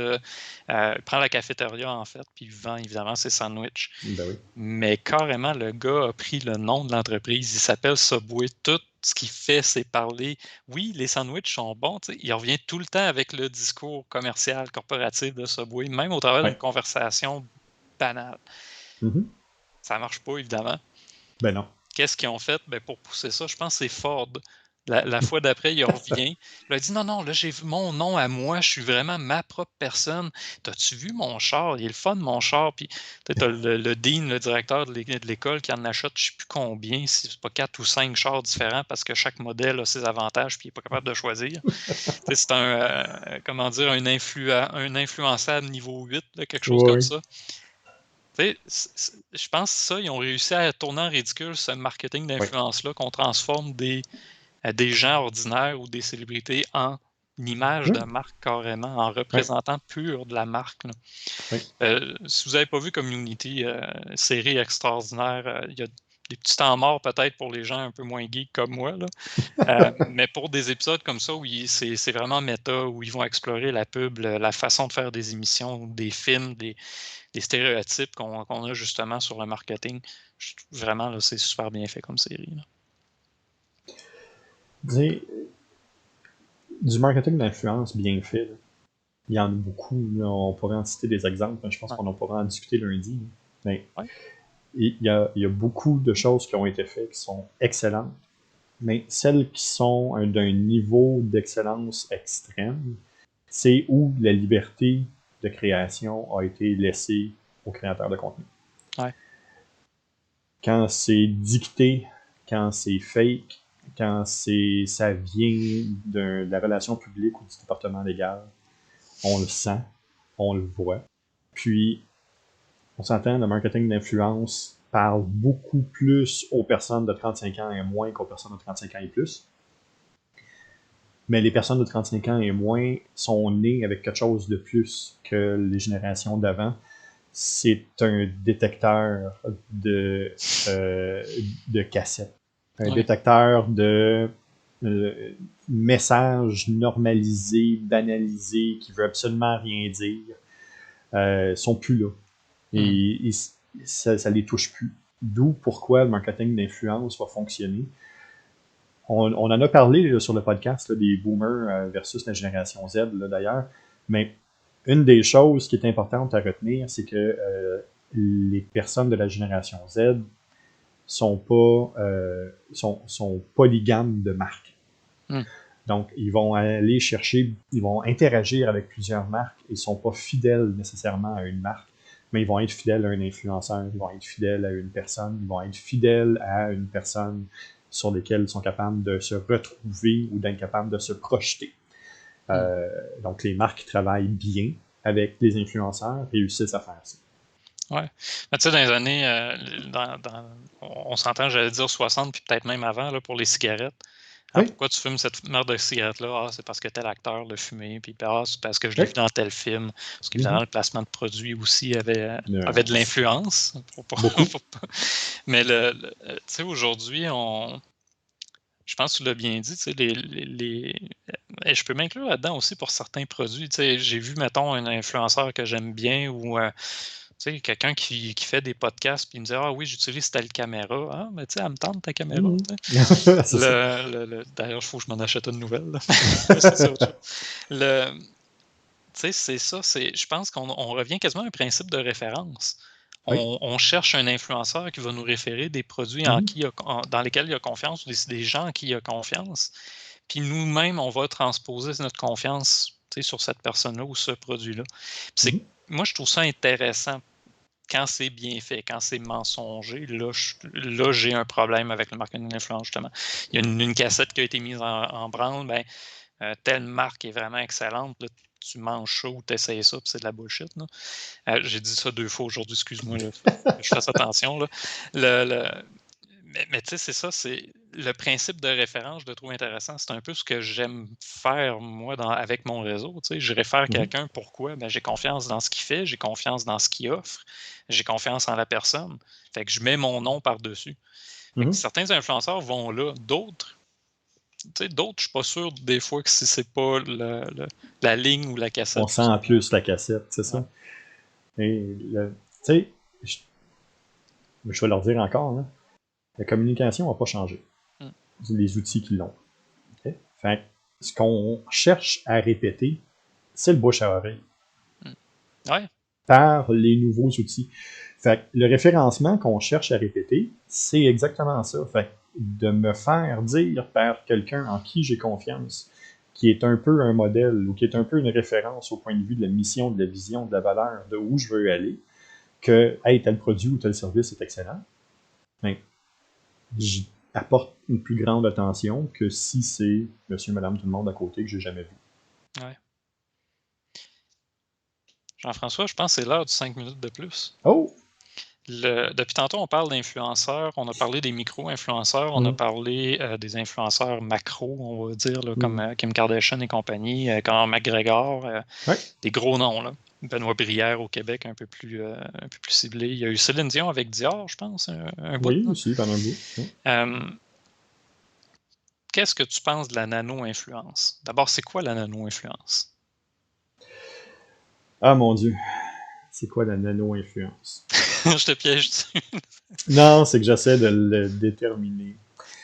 prend la cafétéria, en fait, puis il vend évidemment ses sandwichs. Ben oui. Mais carrément, le gars a pris le nom de l'entreprise. Il s'appelle Subway. Tout ce qu'il fait, c'est parler. Oui, les sandwichs sont bons. Tu sais, il revient tout le temps avec le discours commercial, corporatif de Subway, même au travers d'une Ouais. conversation banale. Mhm. Ça marche pas, évidemment. Ben non. Qu'est-ce qu'ils ont fait? Ben, pour pousser ça, je pense que c'est Ford. La fois d'après, il revient. Il a dit: «Non, non, là, j'ai vu mon nom à moi, je suis vraiment ma propre personne. T'as-tu vu mon char? Il est le fun, mon char.» Puis, tu as le dean, le directeur de l'école, qui en achète je sais plus combien, si c'est pas 4 ou 5 chars différents parce que chaque modèle a ses avantages, puis il est pas capable de choisir. Tu sais, c'est comment dire, un influençable niveau 8, là, quelque chose comme Oui. ça. Tu sais, je pense que ça, ils ont réussi à tourner en ridicule ce marketing Oui. d'influence-là, qu'on transforme des gens ordinaires ou des célébrités en une image de Oui. marque carrément, en Oui. représentant pur de la marque, là. Oui. Si vous n'avez pas vu Community, série extraordinaire, il y a des petits temps morts peut-être pour les gens un peu moins geeks comme moi, là. Mais pour des épisodes comme ça où c'est vraiment méta, où ils vont explorer la pub, la façon de faire des émissions, des films, des stéréotypes qu'on a justement sur le marketing. Vraiment, là, c'est super bien fait comme série, là. Dis, du marketing d'influence bien fait, là, il y en a beaucoup. Là. On pourrait en citer des exemples, mais je pense Ouais, qu'on en pourra en discuter lundi. Là. Mais ouais. il y a beaucoup de choses qui ont été faites qui sont excellentes, mais celles qui sont d'un niveau d'excellence extrême, c'est où la liberté de création a été laissée aux créateurs de contenu. Ouais. Quand c'est dicté, quand c'est fake, quand ça vient de la relation publique ou du département légal, on le sent, on le voit. Puis, on s'entend, le marketing d'influence parle beaucoup plus aux personnes de 35 ans et moins qu'aux personnes de 35 ans et plus. Mais les personnes de 35 ans et moins sont nées avec quelque chose de plus que les générations d'avant. C'est un détecteur de cassettes. Un Ouais. détecteur de messages normalisés, banalisés, qui veut absolument rien dire, sont plus là. Mhm. Et ça les touche plus. D'où pourquoi le marketing d'influence va fonctionner. On en a parlé là, sur le podcast là, des boomers versus la génération Z d'ailleurs, mais une des choses qui est importante à retenir, c'est que les personnes de la génération Z sont polygames de marques. Mhm. Donc, ils vont aller chercher, ils vont interagir avec plusieurs marques. Ils ne sont pas fidèles nécessairement à une marque, mais ils vont être fidèles à un influenceur, ils vont être fidèles à une personne, ils vont être fidèles à une personne sur lesquelles ils sont capables de se retrouver ou d'être capables de se projeter. Mhm. Donc, les marques qui travaillent bien avec les influenceurs réussissent à faire ça. Ouais. Mais tu sais, dans les années, on s'entend, j'allais dire 60, puis peut-être même avant, là, pour les cigarettes. Ah, Oui, pourquoi tu fumes cette merde de cigarette-là? Ah, c'est parce que tel acteur l'a fumé, puis ah, c'est parce que je l'ai vu oui. dans tel film. Parce qu'évidemment, Mm-hmm. le placement de produits aussi avait de l'influence. Beaucoup. Mais tu sais, aujourd'hui, je pense que tu l'as bien dit, tu sais, et je peux m'inclure là-dedans aussi pour certains produits. Tu sais, j'ai vu, mettons, un influenceur que j'aime bien ou tu sais, quelqu'un qui fait des podcasts puis il me dit: «Ah oui, j'utilise telle caméra.» «Ah, mais tu sais, elle me tente ta caméra.» Mm-hmm. tu sais. C'est ça. D'ailleurs, il faut que je m'en achète une nouvelle, là. Mais ça, c'est autre chose. Le sais, c'est ça, je pense qu'on revient quasiment à un principe de référence. Oui. On cherche un influenceur qui va nous référer des produits Mhm. dans lesquels il a confiance ou des gens en qui il a confiance. Puis nous-mêmes, on va transposer notre confiance, tu sais, sur cette personne-là ou ce produit-là. Puis Mhm. moi, je trouve ça intéressant quand c'est bien fait, quand c'est mensonger. Là, j'ai un problème avec le marketing d'influence, justement. Il y a une cassette qui a été mise en branle, ben, telle marque est vraiment excellente, là, tu manges ça ou tu essayes ça, puis c'est de la bullshit. Là. J'ai dit ça 2 fois aujourd'hui, excuse-moi, là, faut que je fasse attention. Là. Le, le- mais tu sais, c'est ça, c'est le principe de référence, je le trouve intéressant. C'est un peu ce que j'aime faire, moi, avec mon réseau. Tu sais. Je réfère Mhm. quelqu'un, pourquoi? Ben, j'ai confiance dans ce qu'il fait, j'ai confiance dans ce qu'il offre, j'ai confiance en la personne. Fait que je mets mon nom par-dessus. Fait que Mhm. certains influenceurs vont là, d'autres, je suis pas sûr des fois que si c'est pas la ligne ou la On cassette sent qui en sont. plus la cassette, c'est Ouais. ça. Et tu sais, je vais leur dire encore, là, la communication n'a pas changé. Mm. Les outils qui l'ont. Ok? Fait que ce qu'on cherche à répéter, c'est le bouche à oreille Mm. Ouais. par les nouveaux outils. Fait que le référencement qu'on cherche à répéter, c'est exactement ça. Fait que de me faire dire par quelqu'un en qui j'ai confiance, qui est un peu un modèle ou qui est un peu une référence au point de vue de la mission, de la vision, de la valeur, de où je veux aller, que hey, tel produit ou tel service est excellent, ben, j'apporte une plus grande attention que si c'est monsieur, madame, tout le monde à côté que j'ai jamais vu. Ouais. Jean-François, je pense que c'est l'heure du 5 minutes de plus. Oh! Depuis tantôt, on parle d'influenceurs, on a parlé des micro-influenceurs, on a Mm, parlé des influenceurs macro, on va dire, là, comme mm. Kim Kardashian et compagnie, Conor McGregor, Ouais. des gros noms, là. Benoît Brière au Québec, un peu plus ciblé. Il y a eu Céline Dion avec Dior, je pense, un bout. Oui, Là. aussi, pendant un bout. Mm. Qu'est-ce que tu penses de la nano-influence? D'abord, c'est quoi la nano-influence? Ah mon Dieu, c'est quoi la nano-influence? Je te piège dessus. Non, c'est que j'essaie de le déterminer.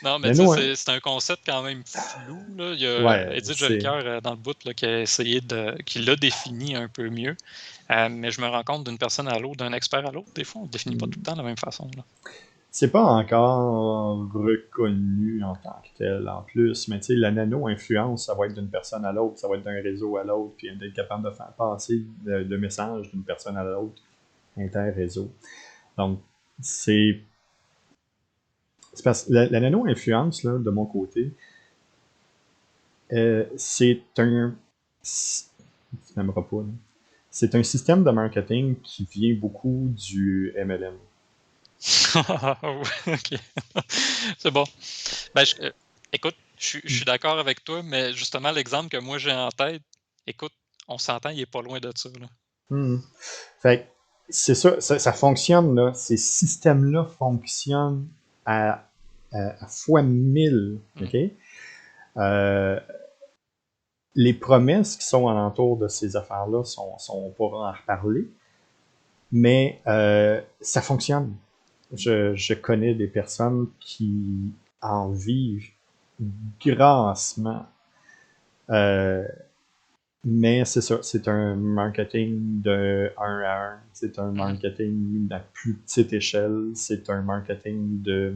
Non, mais tu sais, Nano, c'est un concept quand même flou. Là. Il y a ouais, Edith c'est. Jolicoeur dans le bout là, qui l'a défini un peu mieux. Mais je me rends compte d'une personne à l'autre, d'un expert à l'autre, des fois, on ne définit pas tout le temps de la même façon. Là. C'est pas encore reconnu en tant que tel en plus, mais tu sais, la nano-influence, ça va être d'une personne à l'autre, ça va être d'un réseau à l'autre, puis d'être capable de faire passer le message d'une personne à l'autre, inter-réseau. Donc, c'est parce que la nano-influence, là, de mon côté, c'est un. Tu n'aimeras pas, là. C'est un système de marketing qui vient beaucoup du MLM. OK. C'est bon. Ben, écoute, je suis d'accord avec toi, mais justement, l'exemple que moi j'ai en tête, écoute, on s'entend, il est pas loin de ça. Là. Hmm. Fait que c'est ça fonctionne, là. Ces systèmes-là fonctionnent à fois 1000. Mm. OK? Euh, les promesses qui sont alentour de ces affaires-là on pourra en reparler, mais ça fonctionne. Je connais des personnes qui en vivent grassement. Euh, Mais c'est ça, c'est un marketing de 1 à 1. C'est un Mhm. marketing à plus petite échelle. C'est un marketing de.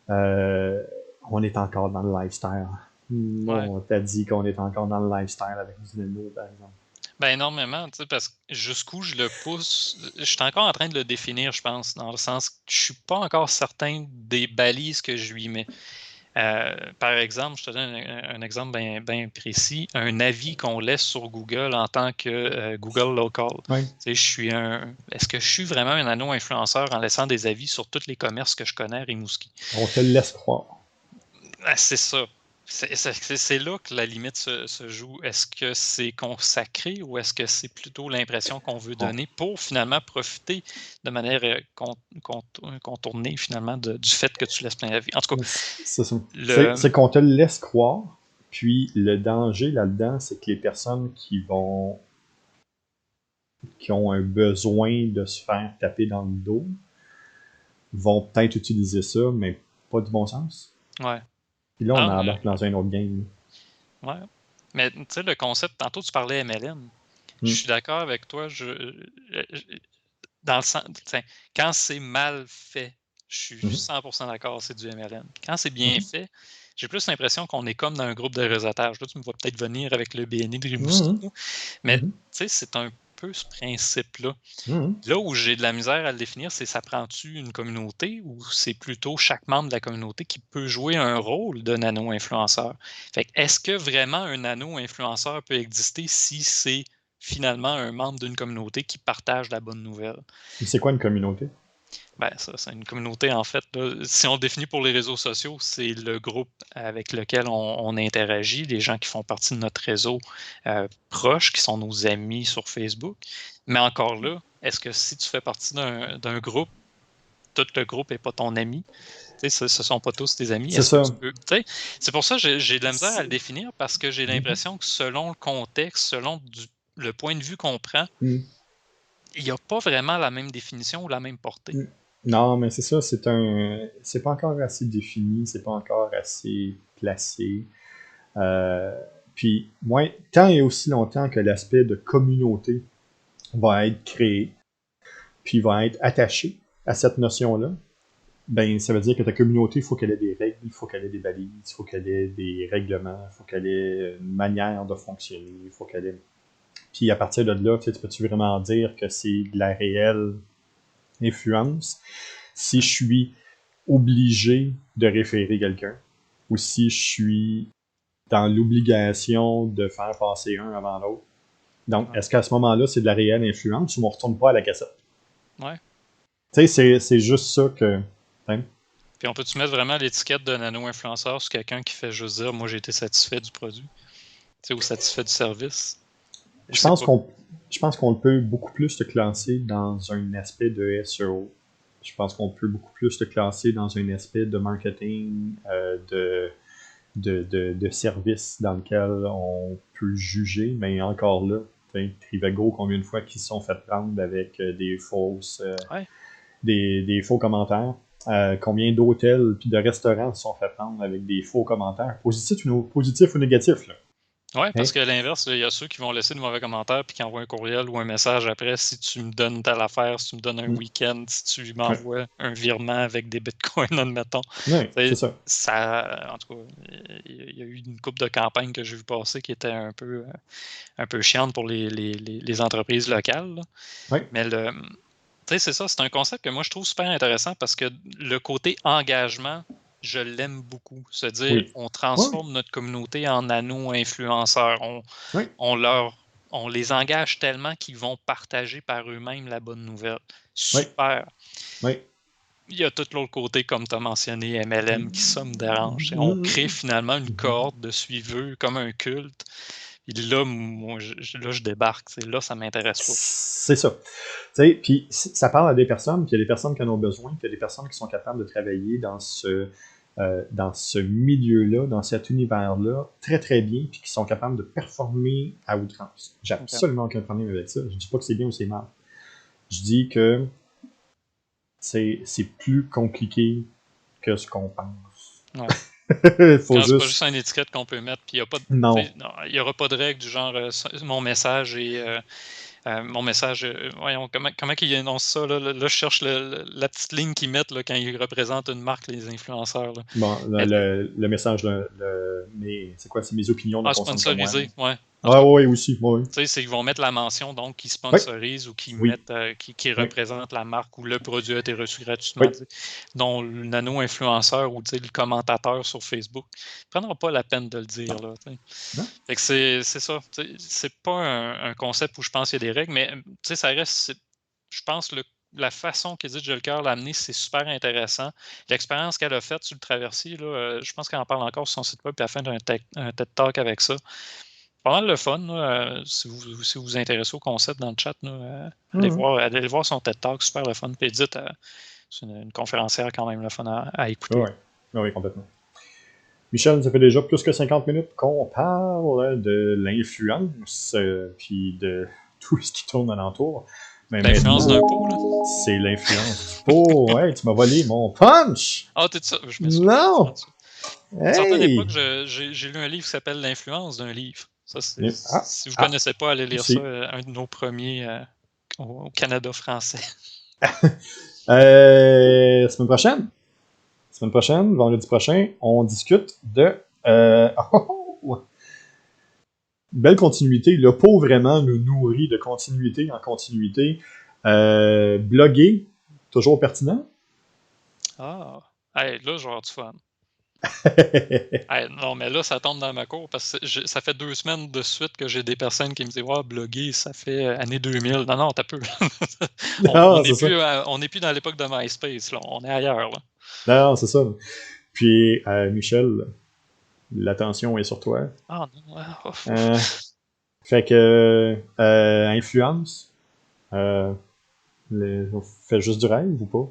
euh, on est encore dans le lifestyle. Ouais. On t'a dit qu'on est encore dans le lifestyle avec du nano, par exemple. Ben énormément, tu sais, parce que jusqu'où je le pousse, je suis encore en train de le définir, je pense, dans le sens que je suis pas encore certain des balises que je lui mets. Par exemple, je te donne un exemple bien précis, un avis qu'on laisse sur Google en tant que Google Local. Ouais. Tu sais, est-ce que je suis vraiment un nano-influenceur en laissant des avis sur tous les commerces que je connais à Rimouski? On te le laisse croire. C'est ça. C'est là que la limite se joue. Est-ce que c'est consacré ou est-ce que c'est plutôt l'impression qu'on veut On- donner pour finalement profiter de manière contournée finalement du fait que tu laisses plein d'avis? En tout cas, c'est ça. le. C'est qu'on te le laisse croire. Puis le danger là-dedans, c'est que les personnes qui ont un besoin de se faire taper dans le dos vont peut-être utiliser ça, mais pas du bon sens. Ouais. Puis là, on Non, embarque dans un autre game. ouais. Mais tu sais, le concept, tantôt tu parlais MLM. Je Mm. suis d'accord avec toi. Dans le sens, tiens, quand c'est mal fait, je suis Mhm. 100% d'accord, c'est du MLM. Quand c'est bien Mhm. fait, j'ai plus l'impression qu'on est comme dans un groupe de réseautage. Là, tu me vois peut-être venir avec le BNI de Mhm. Rimouski, mais tu Mhm. sais, c'est un peu ce principe-là. Mhm. Là où j'ai de la misère à le définir, c'est ça prend-tu une communauté ou c'est plutôt chaque membre de la communauté qui peut jouer un rôle de nano-influenceur? Fait que est-ce que vraiment un nano-influenceur peut exister si c'est finalement un membre d'une communauté qui partage la bonne nouvelle? C'est quoi une communauté? Ben, ça, c'est une communauté, en fait, là, si on le définit pour les réseaux sociaux, c'est le groupe avec lequel on interagit, les gens qui font partie de notre réseau proche, qui sont nos amis sur Facebook. Mais encore là, est-ce que si tu fais partie d'un groupe, tout le groupe n'est pas ton ami? Tu sais, ce ne sont pas tous tes amis. C'est Est-ce que ça. tu peux. Tu sais, c'est pour ça que j'ai de la misère à le C'est- définir parce que j'ai Mhm. l'impression que selon le contexte, selon le point de vue qu'on prend, Mhm. il n'y a pas vraiment la même définition ou la même portée. Non, mais c'est ça, c'est pas encore assez défini, c'est pas encore assez placé. Euh, Puis, moi, tant et aussi longtemps que l'aspect de communauté va être créé, puis va être attaché à cette notion-là, ben, ça veut dire que ta communauté, il faut qu'elle ait des règles, il faut qu'elle ait des balises, il faut qu'elle ait des règlements, il faut qu'elle ait une manière de fonctionner, il faut qu'elle ait... Puis à partir de là, tu peux-tu vraiment dire que c'est de la réelle influence si je suis obligé de référer quelqu'un ou si je suis dans l'obligation de faire passer un avant l'autre. Donc, Ouais. est-ce qu'à ce moment-là, c'est de la réelle influence ou on ne retourne pas à la cassette? Ouais. Tu sais, c'est juste ça que... Hein? Puis on peut-tu mettre vraiment l'étiquette de nano-influenceur sur quelqu'un qui fait juste dire moi j'ai été satisfait du produit, tu sais, ou satisfait du service? Ou Je c'est pense pas. qu'on je pense qu'on peut beaucoup plus te classer dans un aspect de SEO. Je pense qu'on peut beaucoup plus te classer dans un aspect de marketing, de service dans lequel on peut juger, mais encore là, Trivago, combien de fois qu'ils se sont fait prendre avec Ouais. des faux commentaires? Combien d'hôtels puis de restaurants se sont fait prendre avec des faux commentaires, positifs ou négatifs, là? Ouais, Hein? parce qu'à l'inverse, il y a ceux qui vont laisser de mauvais commentaires puis qui envoient un courriel ou un message après si tu me donnes telle affaire, si tu me donnes un Mm. week-end, si tu Ouais. m'envoies un virement avec des bitcoins, admettons. Ouais, Tu sais, c'est ça. ça, en tout cas, il y a eu une couple de campagnes que j'ai vu passer qui étaient un peu chiantes pour les entreprises locales, là. Ouais. Mais tu sais, c'est ça, c'est un concept que moi je trouve super intéressant parce que le côté engagement, je l'aime beaucoup. Se dire, Oui. on Ouais. transforme notre communauté en nano-influenceurs. Ouais. On les engage tellement qu'ils vont partager par eux-mêmes la bonne nouvelle. Ouais. Super. Ouais. Il y a tout l'autre côté, comme tu as mentionné, MLM, qui ça me dérange. On crée finalement une cohorte de suiveux comme un culte. Puis là, moi, là, je débarque. Là, ça m'intéresse pas. C'est ça. Tu sais, puis ça parle à des personnes, puis il y a des personnes qui en ont besoin, puis il y a des personnes qui sont capables de travailler dans ce milieu-là, dans cet univers-là, très très bien, puis qui sont capables de performer à outrance. J'ai OK. absolument aucun problème avec ça. Je dis pas que c'est bien ou c'est mal. Je dis que c'est plus compliqué que ce qu'on pense. Ouais. Faut Quand c'est pas juste juste... une étiquette qu'on peut mettre, puis il y a pas de, tu Non. sais, non, il y aura pas de règle du genre mon message est mon message, voyons, comment qu'ils énoncent ça, là? Là, je cherche la petite ligne qu'ils mettent là, quand ils représentent une marque, les influenceurs. Là. Bon, Mais, le message, c'est quoi, c'est mes opinions ne concernent que moi. sponsorisé, ouais. En tout Ah cas, oui, aussi, oui. tu sais, c'est qu'ils vont mettre la mention donc qui Oui, sponsorise ou qui oui, mettent qui oui, représente la marque ou le produit a été reçu gratuitement, oui. tu sais, dont le nano-influenceur ou tu sais, le commentateur sur Facebook. Ils ne prendront pas la peine de le dire. Non, Là, tu sais. non. Fait que c'est ça. Tu sais, c'est pas un concept où je pense qu'il y a des règles, mais tu sais, ça reste. Je pense la façon qu'Edith Jelker l'a amené, c'est super intéressant. L'expérience qu'elle a faite sur le traversier, là, je pense qu'elle en parle encore sur son site web, puis elle a fait un TED Talk avec ça. Pas mal le fun, là, si vous vous intéressez au concept dans le chat, là, Mhm. allez voir son TED Talk, super le fun. Puis Edith, c'est une conférencière quand même le fun à Oui, écouter. oui, complètement. Michel, ça fait déjà plus que 50 minutes qu'on parle de l'influence, puis de tout ce qui tourne alentour. Mais L'influence d'un maintenant, pot, là. c'est l'influence du pot. Ouais, tu m'as volé mon punch! Ah, t'es ça? Je m'excuse. Non! À une certaine époque, Hey! j'ai lu un livre qui s'appelle L'influence d'un livre. Ça, si vous Ah, connaissez pas, allez lire ça. aussi. Un de nos premiers au Canada français. Semaine prochaine. Semaine prochaine, vendredi prochain, on discute de... belle continuité. Le pot vraiment nous nourrit de continuité en continuité. Bloguer, toujours pertinent. Ah, hey, là, je vais avoir du fun. Hey, non, mais là, ça tombe dans ma cour parce que ça fait 2 semaines de suite que j'ai des personnes qui me disent ouais, bloguer, ça fait année 2000. Non, non, t'as peu. Non, c'est ça. On n'est plus dans l'époque de MySpace, là. On est ailleurs, là. Non, c'est ça. Puis, Michel, l'attention est sur toi. Ah non, Euh, fait que, influence, fait juste du rêve ou pas?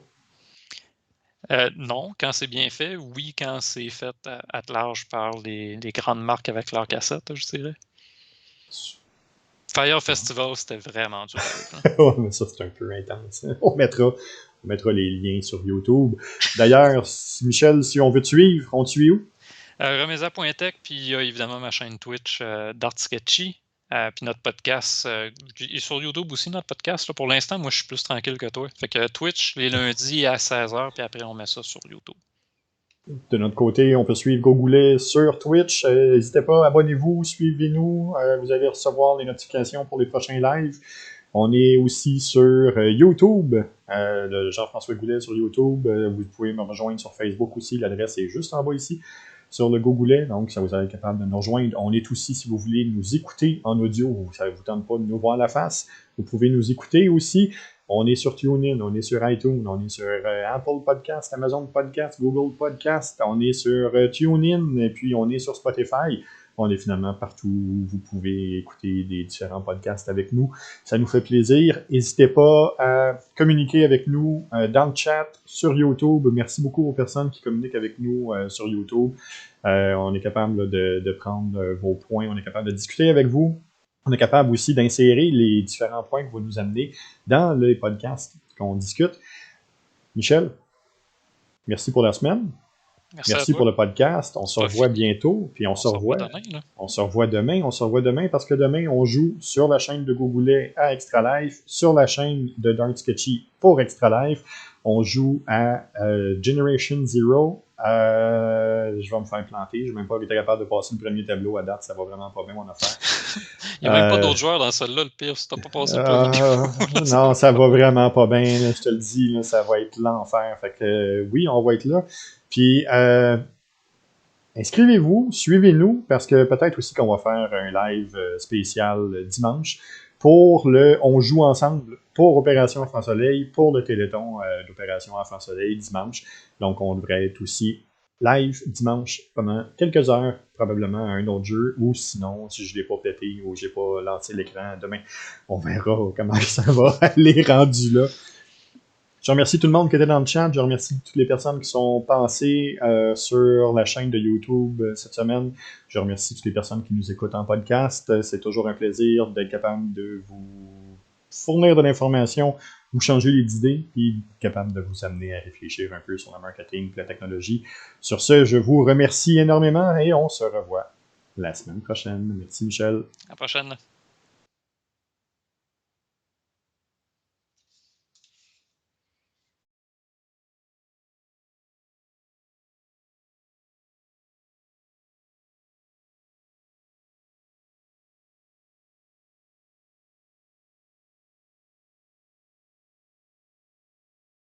non, quand c'est bien fait. Oui, quand c'est fait à large par les grandes marques avec leurs cassettes, je dirais. Fire Festival, c'était vraiment du rêve, là. Ouais, mais ça, c'est un peu intense. On mettra les liens sur YouTube. D'ailleurs, Michel, si on veut te suivre, on te suit où? Remeza.tech, puis il y a évidemment ma chaîne Twitch d'Art Sketchy, puis notre podcast. Et sur YouTube aussi, notre podcast. Là, pour l'instant, moi, je suis plus tranquille que toi. Fait que Twitch, les lundis à 16h, puis après, on met ça sur YouTube. De notre côté, on peut suivre Gogoulet sur Twitch. N'hésitez pas, abonnez-vous, suivez-nous. Vous allez recevoir les notifications pour les prochains lives. On est aussi sur YouTube, le Jean-François Goulet sur YouTube. Vous pouvez me rejoindre sur Facebook aussi. L'adresse est juste en bas ici, sur le Gogoulet. Donc, ça vous allez être capable de nous rejoindre. On est aussi, si vous voulez nous écouter en audio, ça ne vous tente pas de nous voir la face, vous pouvez nous écouter aussi. On est sur TuneIn, on est sur iTunes, on est sur Apple Podcast, Amazon Podcast, Google Podcast, on est sur TuneIn, et puis on est sur Spotify. On est finalement partout où vous pouvez écouter des différents podcasts avec nous. Ça nous fait plaisir. N'hésitez pas à communiquer avec nous dans le chat, sur YouTube. Merci beaucoup aux personnes qui communiquent avec nous sur YouTube. On est capable de prendre vos points, on est capable de discuter avec vous. On est capable aussi d'insérer les différents points que vous nous amenez dans les podcasts qu'on discute. Michel, merci pour la semaine. Merci pour le podcast. On se revoit bientôt. Puis on se revoit demain. On se revoit demain. On se revoit demain parce que demain, on joue sur la chaîne de Gogoulet à Extra Life, sur la chaîne de Dark Sketchy pour Extra Life. On joue à Generation Zero. Je vais me faire planter. Je n'ai même pas été capable de passer le premier tableau à date. Ça va vraiment pas bien, mon affaire. Il n'y a même pas d'autres joueurs dans celle-là, le pire, si tu n'as pas passé le premier. Non, ça va vraiment pas bien. Là, je te le dis, là, ça va être l'enfer. Fait que oui, on va être là. Puis, inscrivez-vous, suivez-nous, parce que peut-être aussi qu'on va faire un live spécial dimanche pour On joue ensemble pour Opération Enfant Soleil, pour le Téléthon d'Opération Enfant Soleil dimanche. Donc, on devrait être aussi live dimanche pendant quelques heures, probablement à un autre jeu, ou sinon, si je ne l'ai pas pété ou je n'ai pas lancé l'écran demain, on verra comment ça va aller rendu là. Je remercie tout le monde qui était dans le chat. Je remercie toutes les personnes qui sont passées sur la chaîne de YouTube cette semaine. Je remercie toutes les personnes qui nous écoutent en podcast. C'est toujours un plaisir d'être capable de vous fournir de l'information, vous changer les idées, puis capable de vous amener à réfléchir un peu sur le marketing et la technologie. Sur ce, je vous remercie énormément et on se revoit la semaine prochaine. Merci Michel. À la prochaine.